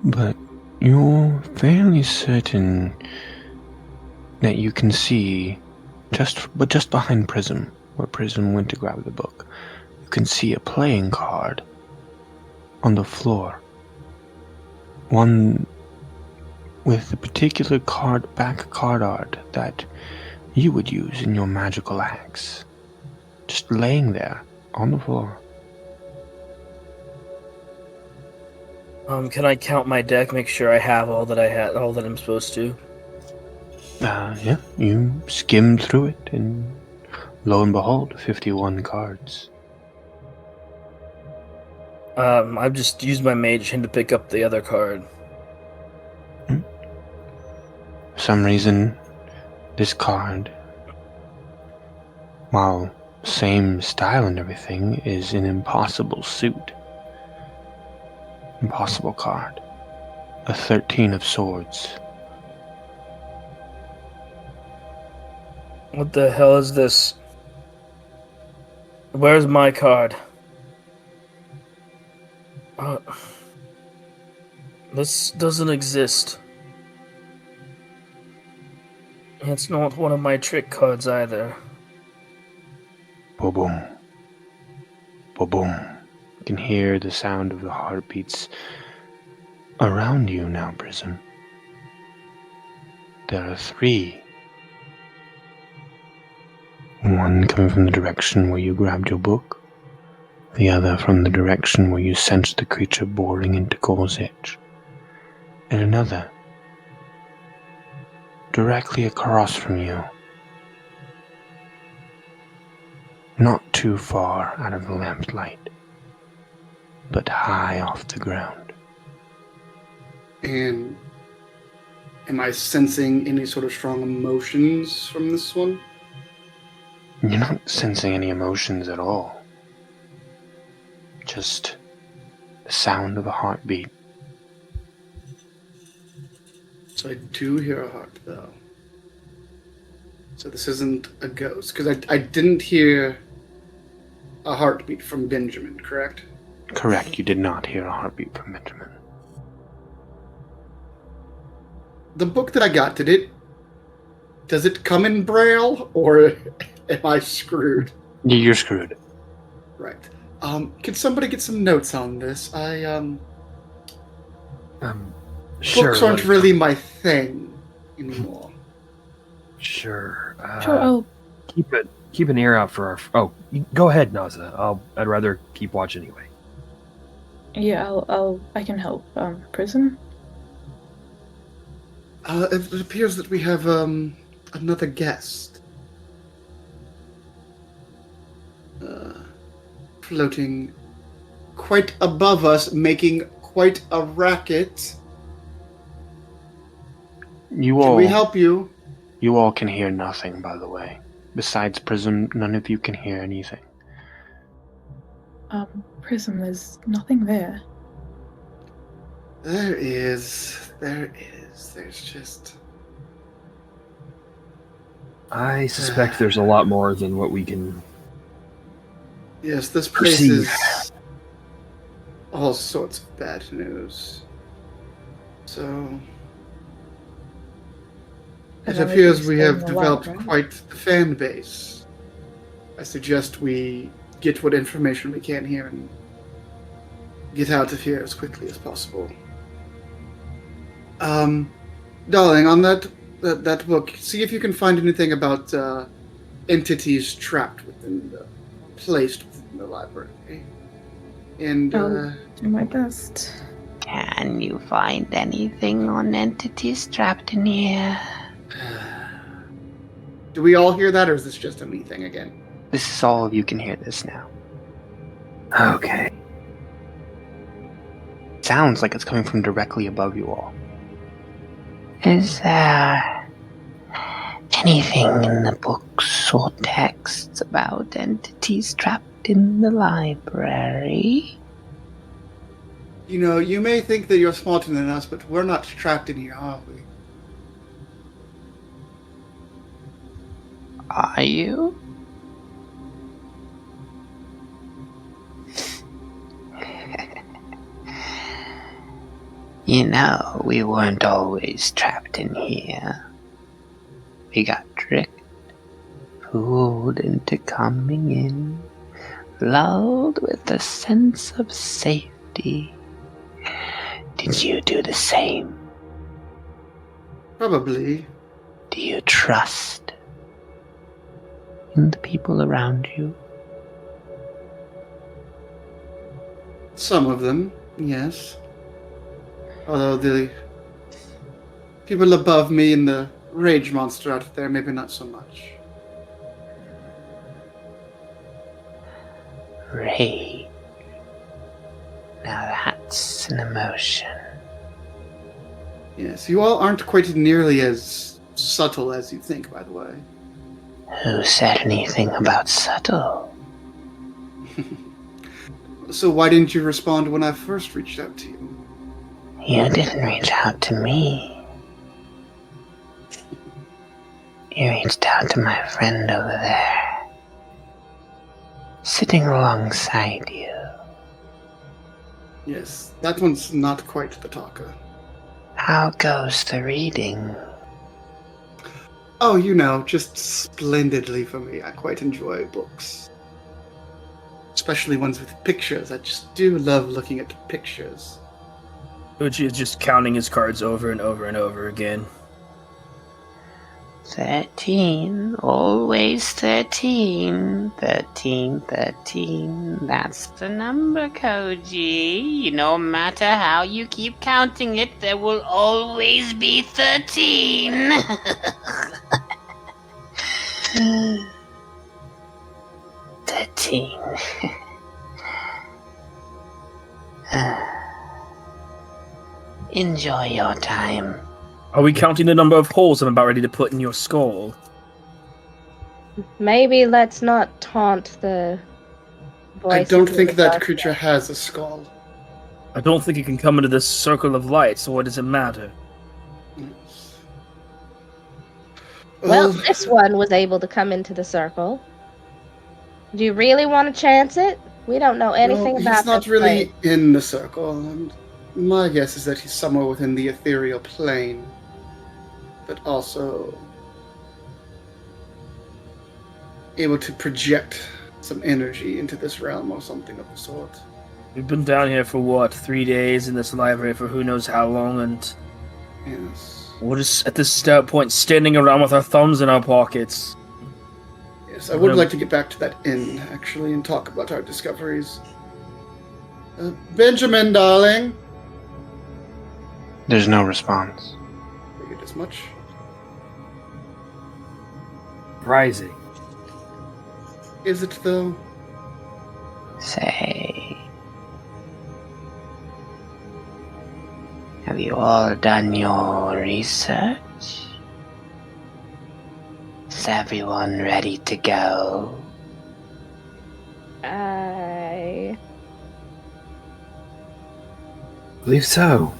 but you're fairly certain that you can see just behind Prism, where Prism went to grab the book, you can see a playing card on the floor. One with the particular back card art that you would use in your magical axe. Just laying there on the floor. Can I count my deck, make sure I have all that I'm supposed to? Yeah, you skim through it, and lo and behold, 51 cards. I've just used my mage hand to pick up the other card. For some reason, this card, while same style and everything, is an impossible suit. Impossible card. A 13 of swords. What the hell is this? Where's my card? This doesn't exist. It's not one of my trick cards either. Boom. Boom. You can hear the sound of the heartbeats around you now, Prism. There are 3. One coming from the direction where you grabbed your book, the other from the direction where you sensed the creature boring into Gore's Edge, and another directly across from you, not too far out of the lamp's light, but high off the ground. And am I sensing any sort of strong emotions from this one? You're not sensing any emotions at all. Just the sound of a heartbeat. So I do hear a heart, though. So this isn't a ghost, because I didn't hear a heartbeat from Benjamin, correct? Correct, you did not hear a heartbeat from Benjamin. The book that I got, does it come in Braille, or am I screwed? You're screwed. Right. Can somebody get some notes on this? Sure. Books aren't really my thing anymore. Sure. Sure, I'll Keep an ear out for our. Oh, go ahead, Naza. I'd rather keep watch anyway. yeah, I can help. Prism? It appears that we have another guest. Floating quite above us, making quite a racket. Can we help you? You all can hear nothing, by the way. Besides Prism, none of you can hear anything. Prism, there's nothing there. There is. There's just... I suspect there's a lot more than what we can. Yes, this place perceive. is all sorts of bad news. So... And It then we appears can we stay have in the developed lab, right? quite the fan base. I suggest we get what information we can here and get out of here as quickly as possible. Darling, on that book, see if you can find anything about entities trapped within placed within the library. And I'll do my best. Can you find anything on entities trapped in here? do we all hear that, or is this just a me thing again? This is all of you can hear this now. Okay. Sounds like it's coming from directly above you all. Is there anything in the books or texts about entities trapped in the library? You know, you may think that you're smarter than us, but we're not trapped in here, are we? Are you? You know, we weren't always trapped in here. We got tricked, fooled into coming in, lulled with a sense of safety. Did you do the same? Probably. Do you trust in the people around you? Some of them, yes. Although the people above me and the rage monster out there, maybe not so much. Rage. Now that's an emotion. Yes, you all aren't quite nearly as subtle as you think, by the way. Who said anything about subtle? So why didn't you respond when I first reached out to you? You didn't reach out to me. You reached out to my friend over there, sitting alongside you. Yes, that one's not quite the talker. How goes the reading? Oh, you know, just splendidly for me. I quite enjoy books. Especially ones with pictures. I just do love looking at pictures. Uchi is just counting his cards over and over and over again. 13, always 13. 13, 13. That's the number, Koji. No matter how you keep counting it, there will always be 13. 13. Enjoy your time. Are we counting the number of holes I'm about ready to put in your skull? Maybe let's not taunt the voice. I don't think that creature has a skull. I don't think it can come into this circle of light, so what does it matter? Well, this one was able to come into the circle. Do you really want to chance it? We don't know anything about he's not this really place. in the circle, and my guess is that he's somewhere within the ethereal plane, but also able to project some energy into this realm or something of the sort. We've been down here for what, 3 days in this library for who knows how long, and Yes. we're just at this point standing around with our thumbs in our pockets. Yes, I would like to get back to that inn, actually, and talk about our discoveries. Benjamin, darling. There's no response. Figured as much. Rising. Is it, though? Say, have you all done your research? Is everyone ready to go? I believe so.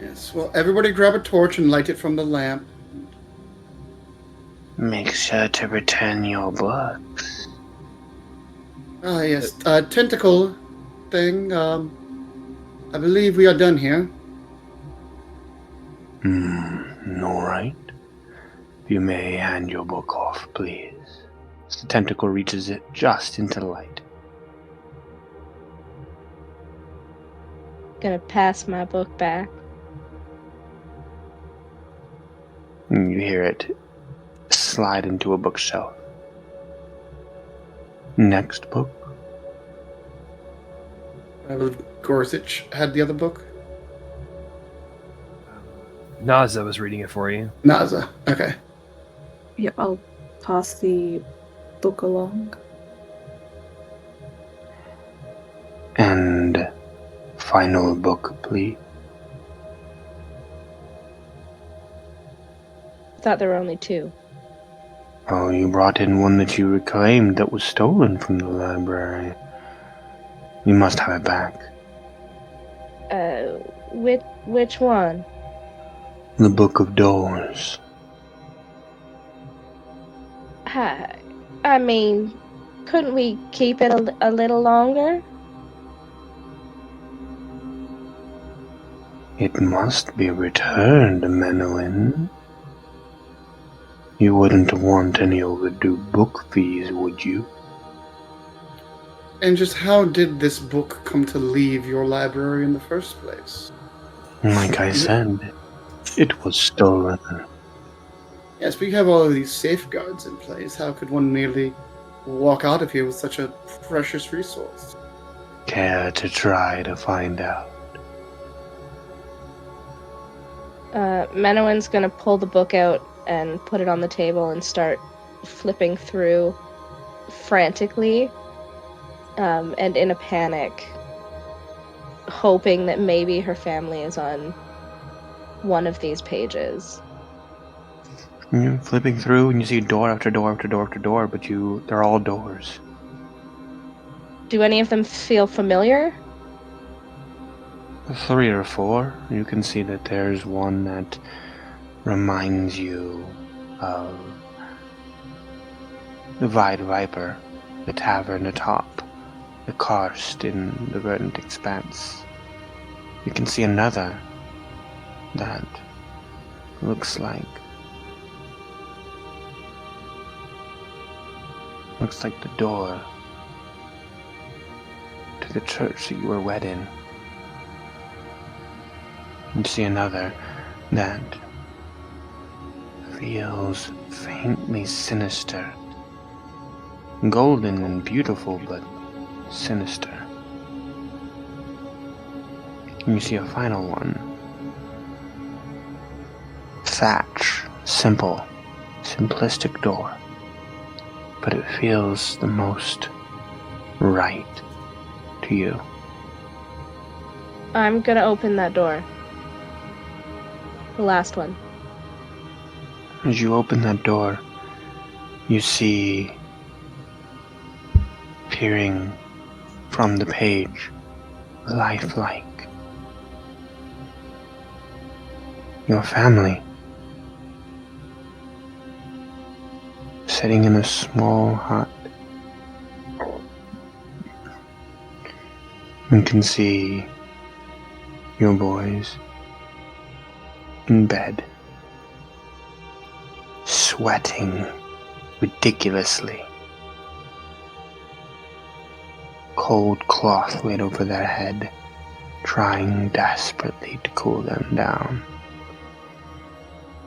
Yes, well, everybody grab a torch and light it from the lamp. Make sure to return your books. Ah, yes, tentacle thing, I believe we are done here. Alright. You may hand your book off, please. The tentacle reaches it just into the light. gonna pass my book back. You hear it slide into a bookshelf. Next book. Gorsuch had the other book? Naza was reading it for you. Naza, okay. Yeah, I'll pass the book along. And final book, please. I thought there were only 2. Oh, you brought in one that you reclaimed that was stolen from the library. You must have it back. Which one? The Book of Doors. I mean, couldn't we keep it a little longer? It must be returned, Menowin. You wouldn't want any overdue book fees, would you? And just how did this book come to leave your library in the first place? Like I said, it was stolen. Yes, but you have all of these safeguards in place. How could one merely walk out of here with such a precious resource? Care to try to find out? Menowin's gonna pull the book out and put it on the table and start flipping through frantically, and in a panic, hoping that maybe her family is on one of these pages. You're flipping through and you see door after door after door after door, but they're all doors. Do any of them feel familiar? 3 or 4. You can see that there's one that reminds you of the Pied Viper, the tavern atop, the karst in the verdant expanse. You can see another that looks like the door to the church that you were wed in. You see another that feels faintly sinister. Golden and beautiful, but sinister. And you see a final one. Thatch, simple, simplistic door. But it feels the most right to you. I'm gonna open that door. The last one. As you open that door, you see, peering from the page, lifelike, your family, sitting in a small hut. You can see your boys in bed, sweating ridiculously. cold cloth laid over their head, trying desperately to cool them down.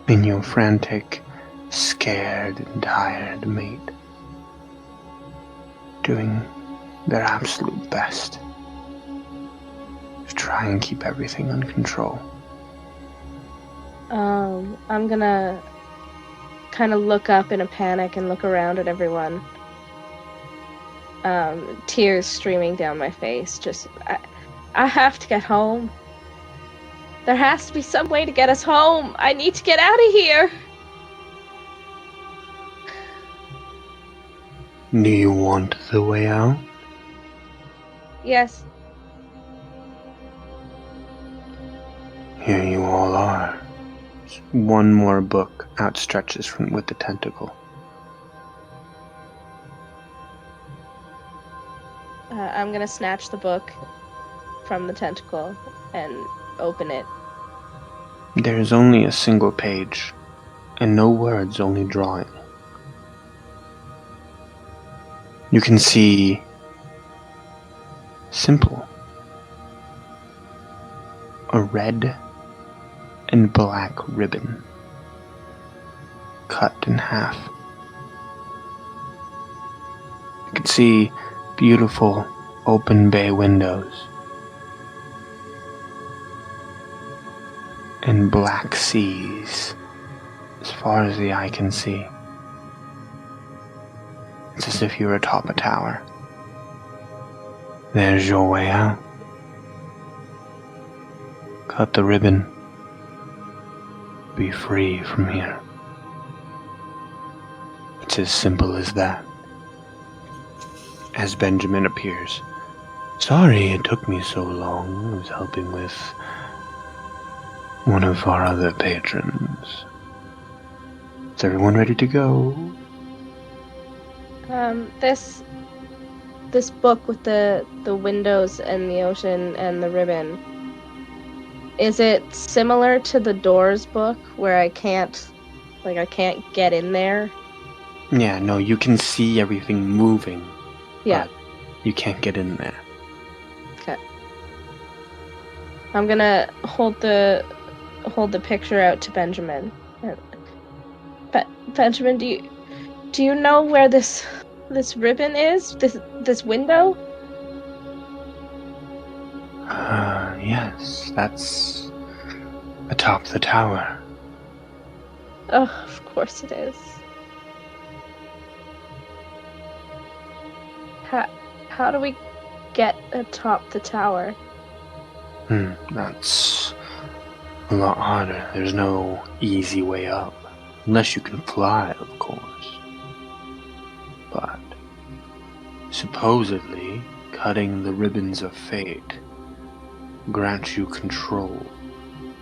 And your frantic, scared and tired mate, doing their absolute best to try and keep everything under control. I'm gonna kind of look up in a panic and look around at everyone. Tears streaming down my face. I have to get home. There has to be some way to get us home. I need to get out of here. Do you want the way out? Yes. Here you all are. One more book outstretches with the tentacle. I'm gonna snatch the book from the tentacle and open it. There is only a single page, and no words, only drawing. You can see simple. A red and black ribbon cut in half. You can see beautiful open bay windows and black seas as far as the eye can see. It's as if you're atop a tower. There's your way out. Cut the ribbon. Be free from here. It's as simple as that. As Benjamin appears. Sorry it took me so long. I was helping with one of our other patrons. Is everyone ready to go? This book with the windows and the ocean and the ribbon, is it similar to the Doors book where I can't get in there? Yeah, no, you can see everything moving. Yeah. But you can't get in there. Okay. I'm gonna hold the picture out to Benjamin. Benjamin, do you know where this ribbon is? This window? Yes, that's atop the tower. Oh, of course it is. How do we get atop the tower? That's a lot harder. There's no easy way up. Unless you can fly, of course. But supposedly, cutting the ribbons of fate grants you control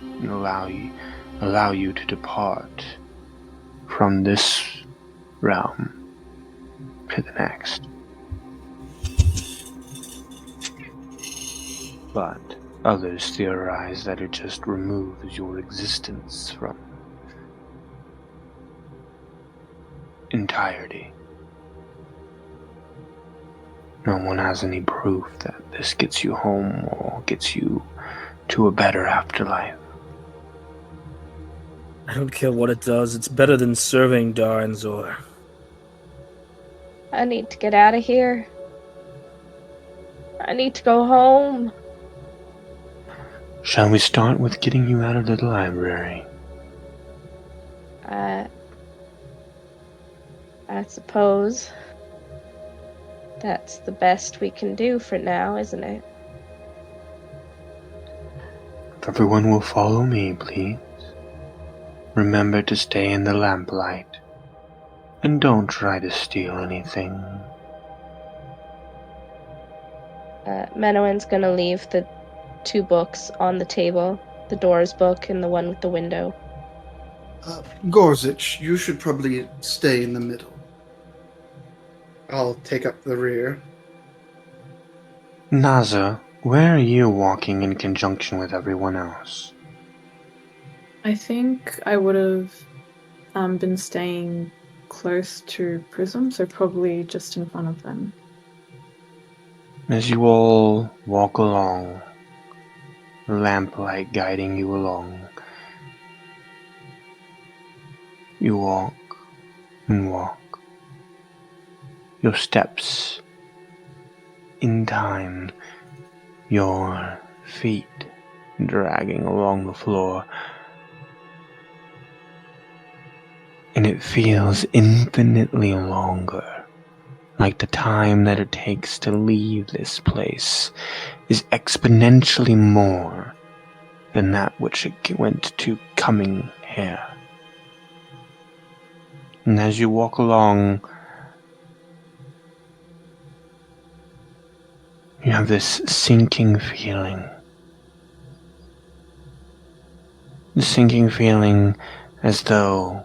and allow you to depart from this realm to the next. But others theorize that it just removes your existence from entirety. No one has any proof that this gets you home or gets you to a better afterlife. I don't care what it does. It's better than serving Dar and Zor. I need to get out of here. I need to go home. Shall we start with getting you out of the library? I suppose that's the best we can do for now, isn't it? If everyone will follow me, please. Remember to stay in the lamplight. And don't try to steal anything. Menowin's gonna leave the 2 books on the table, the Doors book and the one with the window. Gorsuch, you should probably stay in the middle. I'll take up the rear. Naza, where are you walking in conjunction with everyone else? I think I would have been staying close to Prism, so probably just in front of them. As you all walk along, the lamplight guiding you along, you walk and walk. Your steps in time, your feet dragging along the floor, and it feels infinitely longer, like the time that it takes to leave this place is exponentially more than that which it went to coming here. And as you walk along, you have this sinking feeling. The sinking feeling as though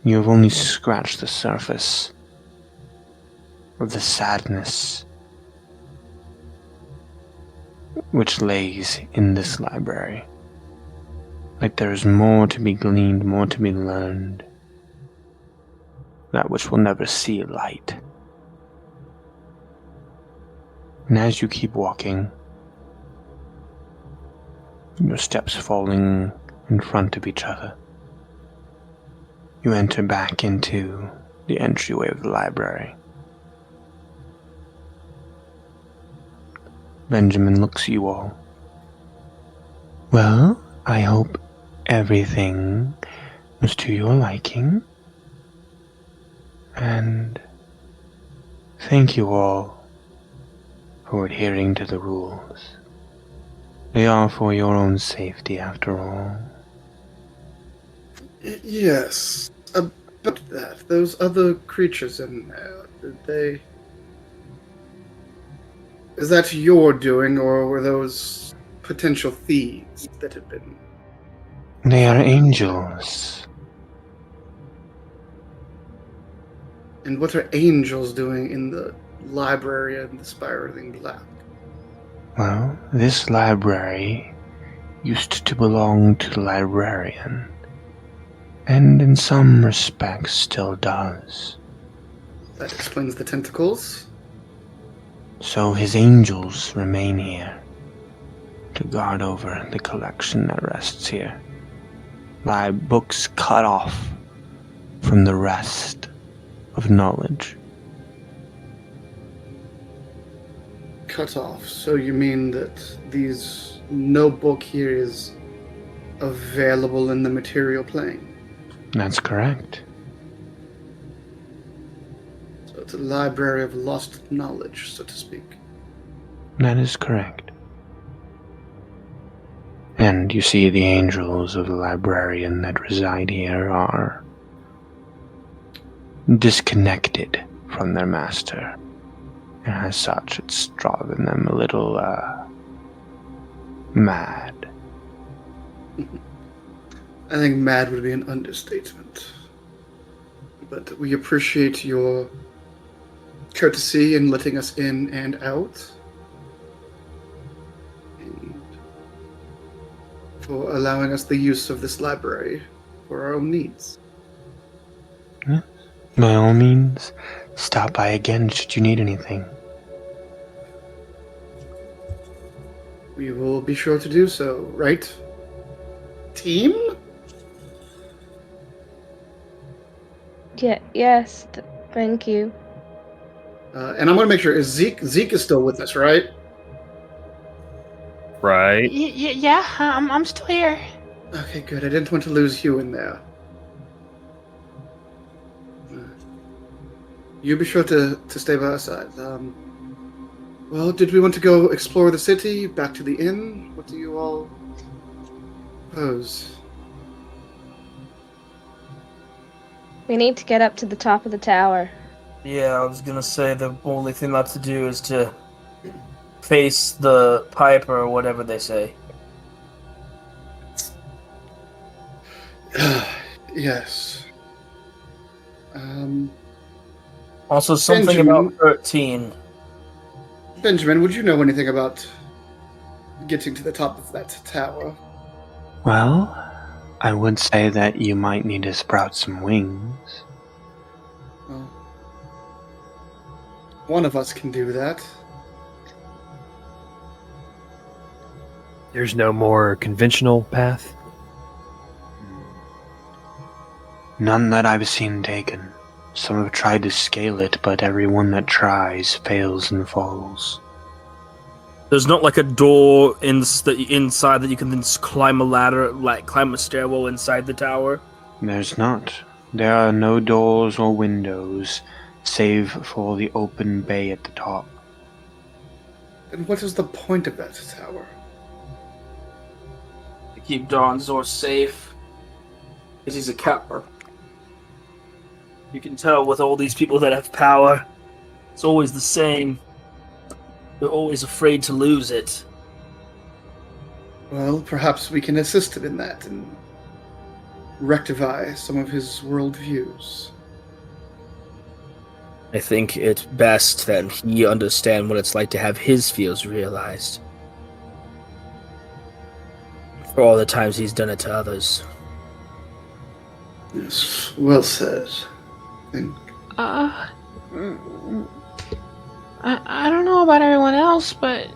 you have only scratched the surface of the sadness which lays in this library. Like there is more to be gleaned, more to be learned, that which will never see light. And as you keep walking, your steps falling in front of each other, you enter back into the entryway of the library. Benjamin looks at you all. Well, I hope everything was to your liking. And thank you all for adhering to the rules. They are for your own safety, after all. Yes. About that, those other creatures in there, did they... Is that your doing, or were those potential thieves that had been... They are angels. And what are angels doing in the library and the spiraling black? Well, this library used to belong to the librarian, and in some respects still does. That explains the tentacles. So his angels remain here to guard over the collection that rests here. By books cut off from the rest of knowledge. Cut off. So you mean that no book here is available in the material plane? That's correct. So it's a library of lost knowledge, so to speak. That is correct. And you see the angels of the librarian that reside here are disconnected from their master. And as such, it's driving them a little, mad. I think mad would be an understatement. But we appreciate your courtesy in letting us in and out. And for allowing us the use of this library for our own needs. Yeah. By all means, stop by again should you need anything. We will be sure to do so, right? Team? Yes, thank you. And I'm going to make sure, Zeke is still with us, right? Right. Yeah, I'm still here. Okay, good. I didn't want to lose Hugh in there. You be sure to stay by our side. Well, did we want to go explore the city, back to the inn? What do you all propose? We need to get up to the top of the tower. Yeah, I was gonna say the only thing left to do is to face the pipe or whatever they say. Yes. Also, something Benjamin. about 13. Benjamin, would you know anything about getting to the top of that tower? Well, I would say that you might need to sprout some wings. Oh. One of us can do that. There's no more conventional path? None that I've seen taken. Some have tried to scale it, but everyone that tries fails and falls. There's not like a door inside that you can then climb a ladder, like climb a stairwell inside the tower. There's not. There are no doors or windows, save for the open bay at the top. Then what is the point of that tower? To keep Donzor safe, because he's a coward. You can tell with all these people that have power, it's always the same. They're always afraid to lose it. Well, perhaps we can assist him in that and rectify some of his worldviews. I think it's best that he understand what it's like to have his fears realized. For all the times he's done it to others. Yes, well said. I don't know about everyone else, but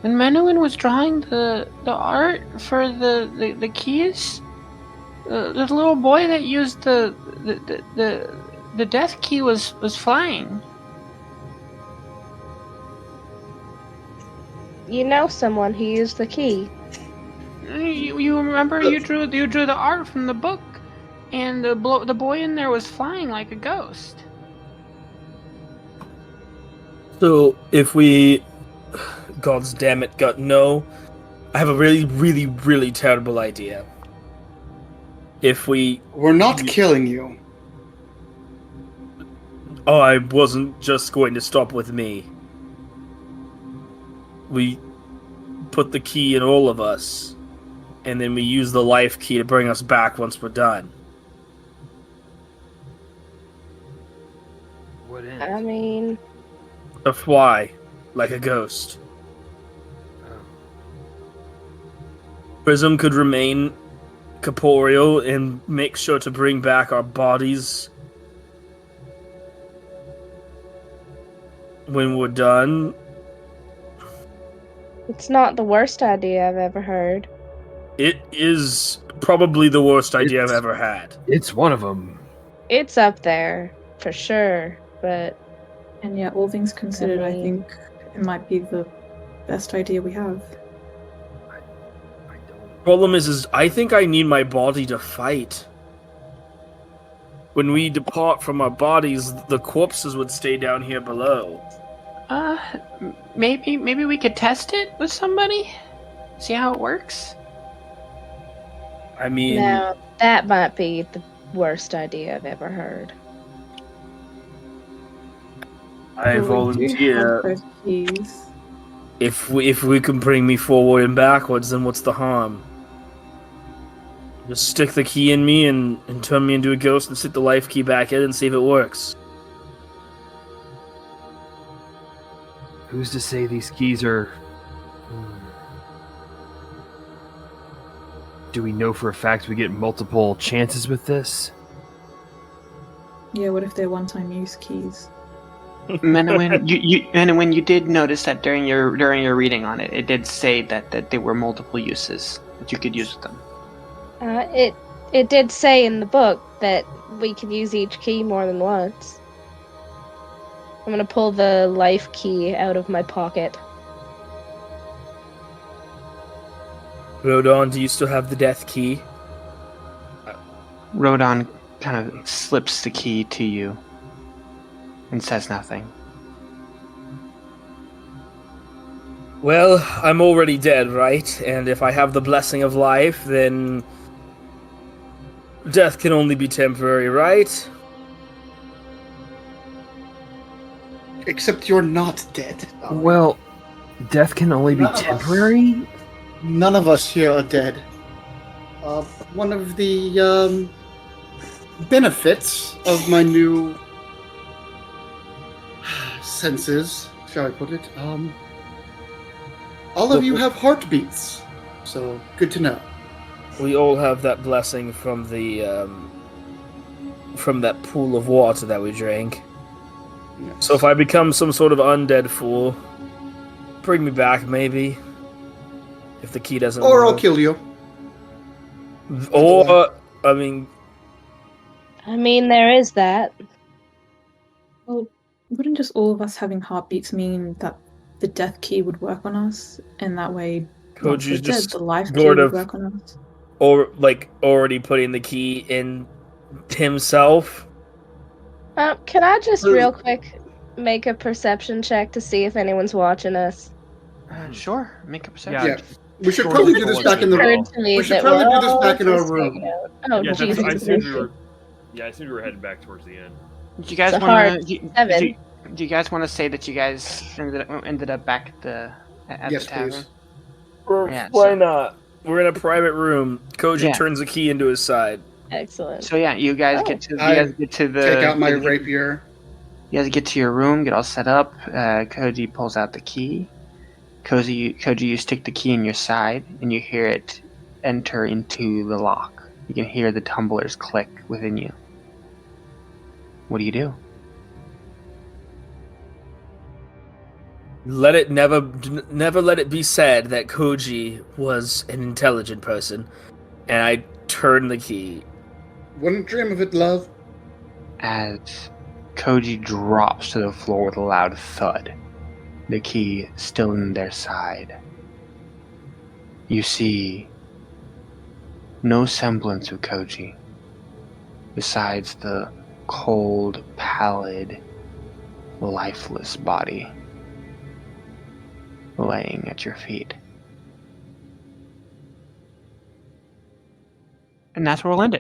when Menuhin was drawing the art for the keys, the little boy that used the death key was flying. You know someone who used the key. You remember you drew the art from the book, and the boy in there was flying like a ghost. So, if we... God's damn it, God, no. I have a really, really, really terrible idea. If we... We're not killing you. Oh, I wasn't just going to stop with me. We put the key in all of us, and then we use the life key to bring us back once we're done. What end? I mean, To fly, like a ghost. Prism could remain corporeal and make sure to bring back our bodies when we're done. it's not the worst idea I've ever heard. It is probably the worst idea I've ever had. It's one of them. It's up there, for sure, but And yeah, all things considered, I mean- think it might be the best idea we have. Problem is I think I need my body to fight. When we depart from our bodies, the corpses would stay down here below. Maybe we could test it with somebody, see how it works. I mean, now that might be the worst idea I've ever heard. I Well, we do have volunteer. both keys. If we can bring me forward and backwards, then what's the harm? Just stick the key in me and turn me into a ghost and stick the life key back in and see if it works. Who's to say these keys are... Do we know for a fact we get multiple chances with this? Yeah, what if they're one-time use keys? Menuhin, you did notice that during your reading on it, it did say that there were multiple uses that you could use with them. It did say in the book that we could use each key more than once. I'm gonna pull the life key out of my pocket. Rodon, do you still have the death key? Rodon kind of slips the key to you and says nothing. Well, I'm already dead, right? And if I have the blessing of life, then death can only be temporary, right? Except you're not dead. Well, death can only be None of us. temporary? None of us here are dead. One of the benefits of my new senses, shall I put it, all of you have heartbeats, so good to know. We all have that blessing from the from that pool of water that we drank. So if I become some sort of undead fool, bring me back, maybe. If the key doesn't Or I'll work. kill you. Or, I mean, I mean, there is that. Well, wouldn't just all of us having heartbeats mean that the death key would work on us, and that way, once we're Koji's dead, just the life key sort would of, work on us? or like already putting the key in himself. Can I just real quick make a perception check to see if anyone's watching us? Sure, make a perception. Yeah. We should Sure, probably just do this roll back it in the as well. Occurred to me We should that probably we're do this all back in our just room. hanging out. Oh, Yeah, Jesus. I assumed we were. Yeah, I assumed we were heading back towards the end. Do you guys It's a want hard to? 7. Do you guys want to say that you guys ended up back at Yes, the tavern? please. Yeah, Why so- not? We're in a private room. Koji Yeah. turns the key into his side. Excellent. So yeah, you guys Oh. get to I the Take out my you guys get- rapier. You guys get to your room, get all set up. Koji pulls out the key. Koji, you stick the key in your side, and you hear it enter into the lock. You can hear the tumblers click within you. What do you do? Never let it be said that Koji was an intelligent person. And I turn the key. Wouldn't dream of it, love. As Koji drops to the floor with a loud thud, the key still in their side, you see no semblance of Koji, besides the cold, pallid, lifeless body laying at your feet. And that's where we'll end it.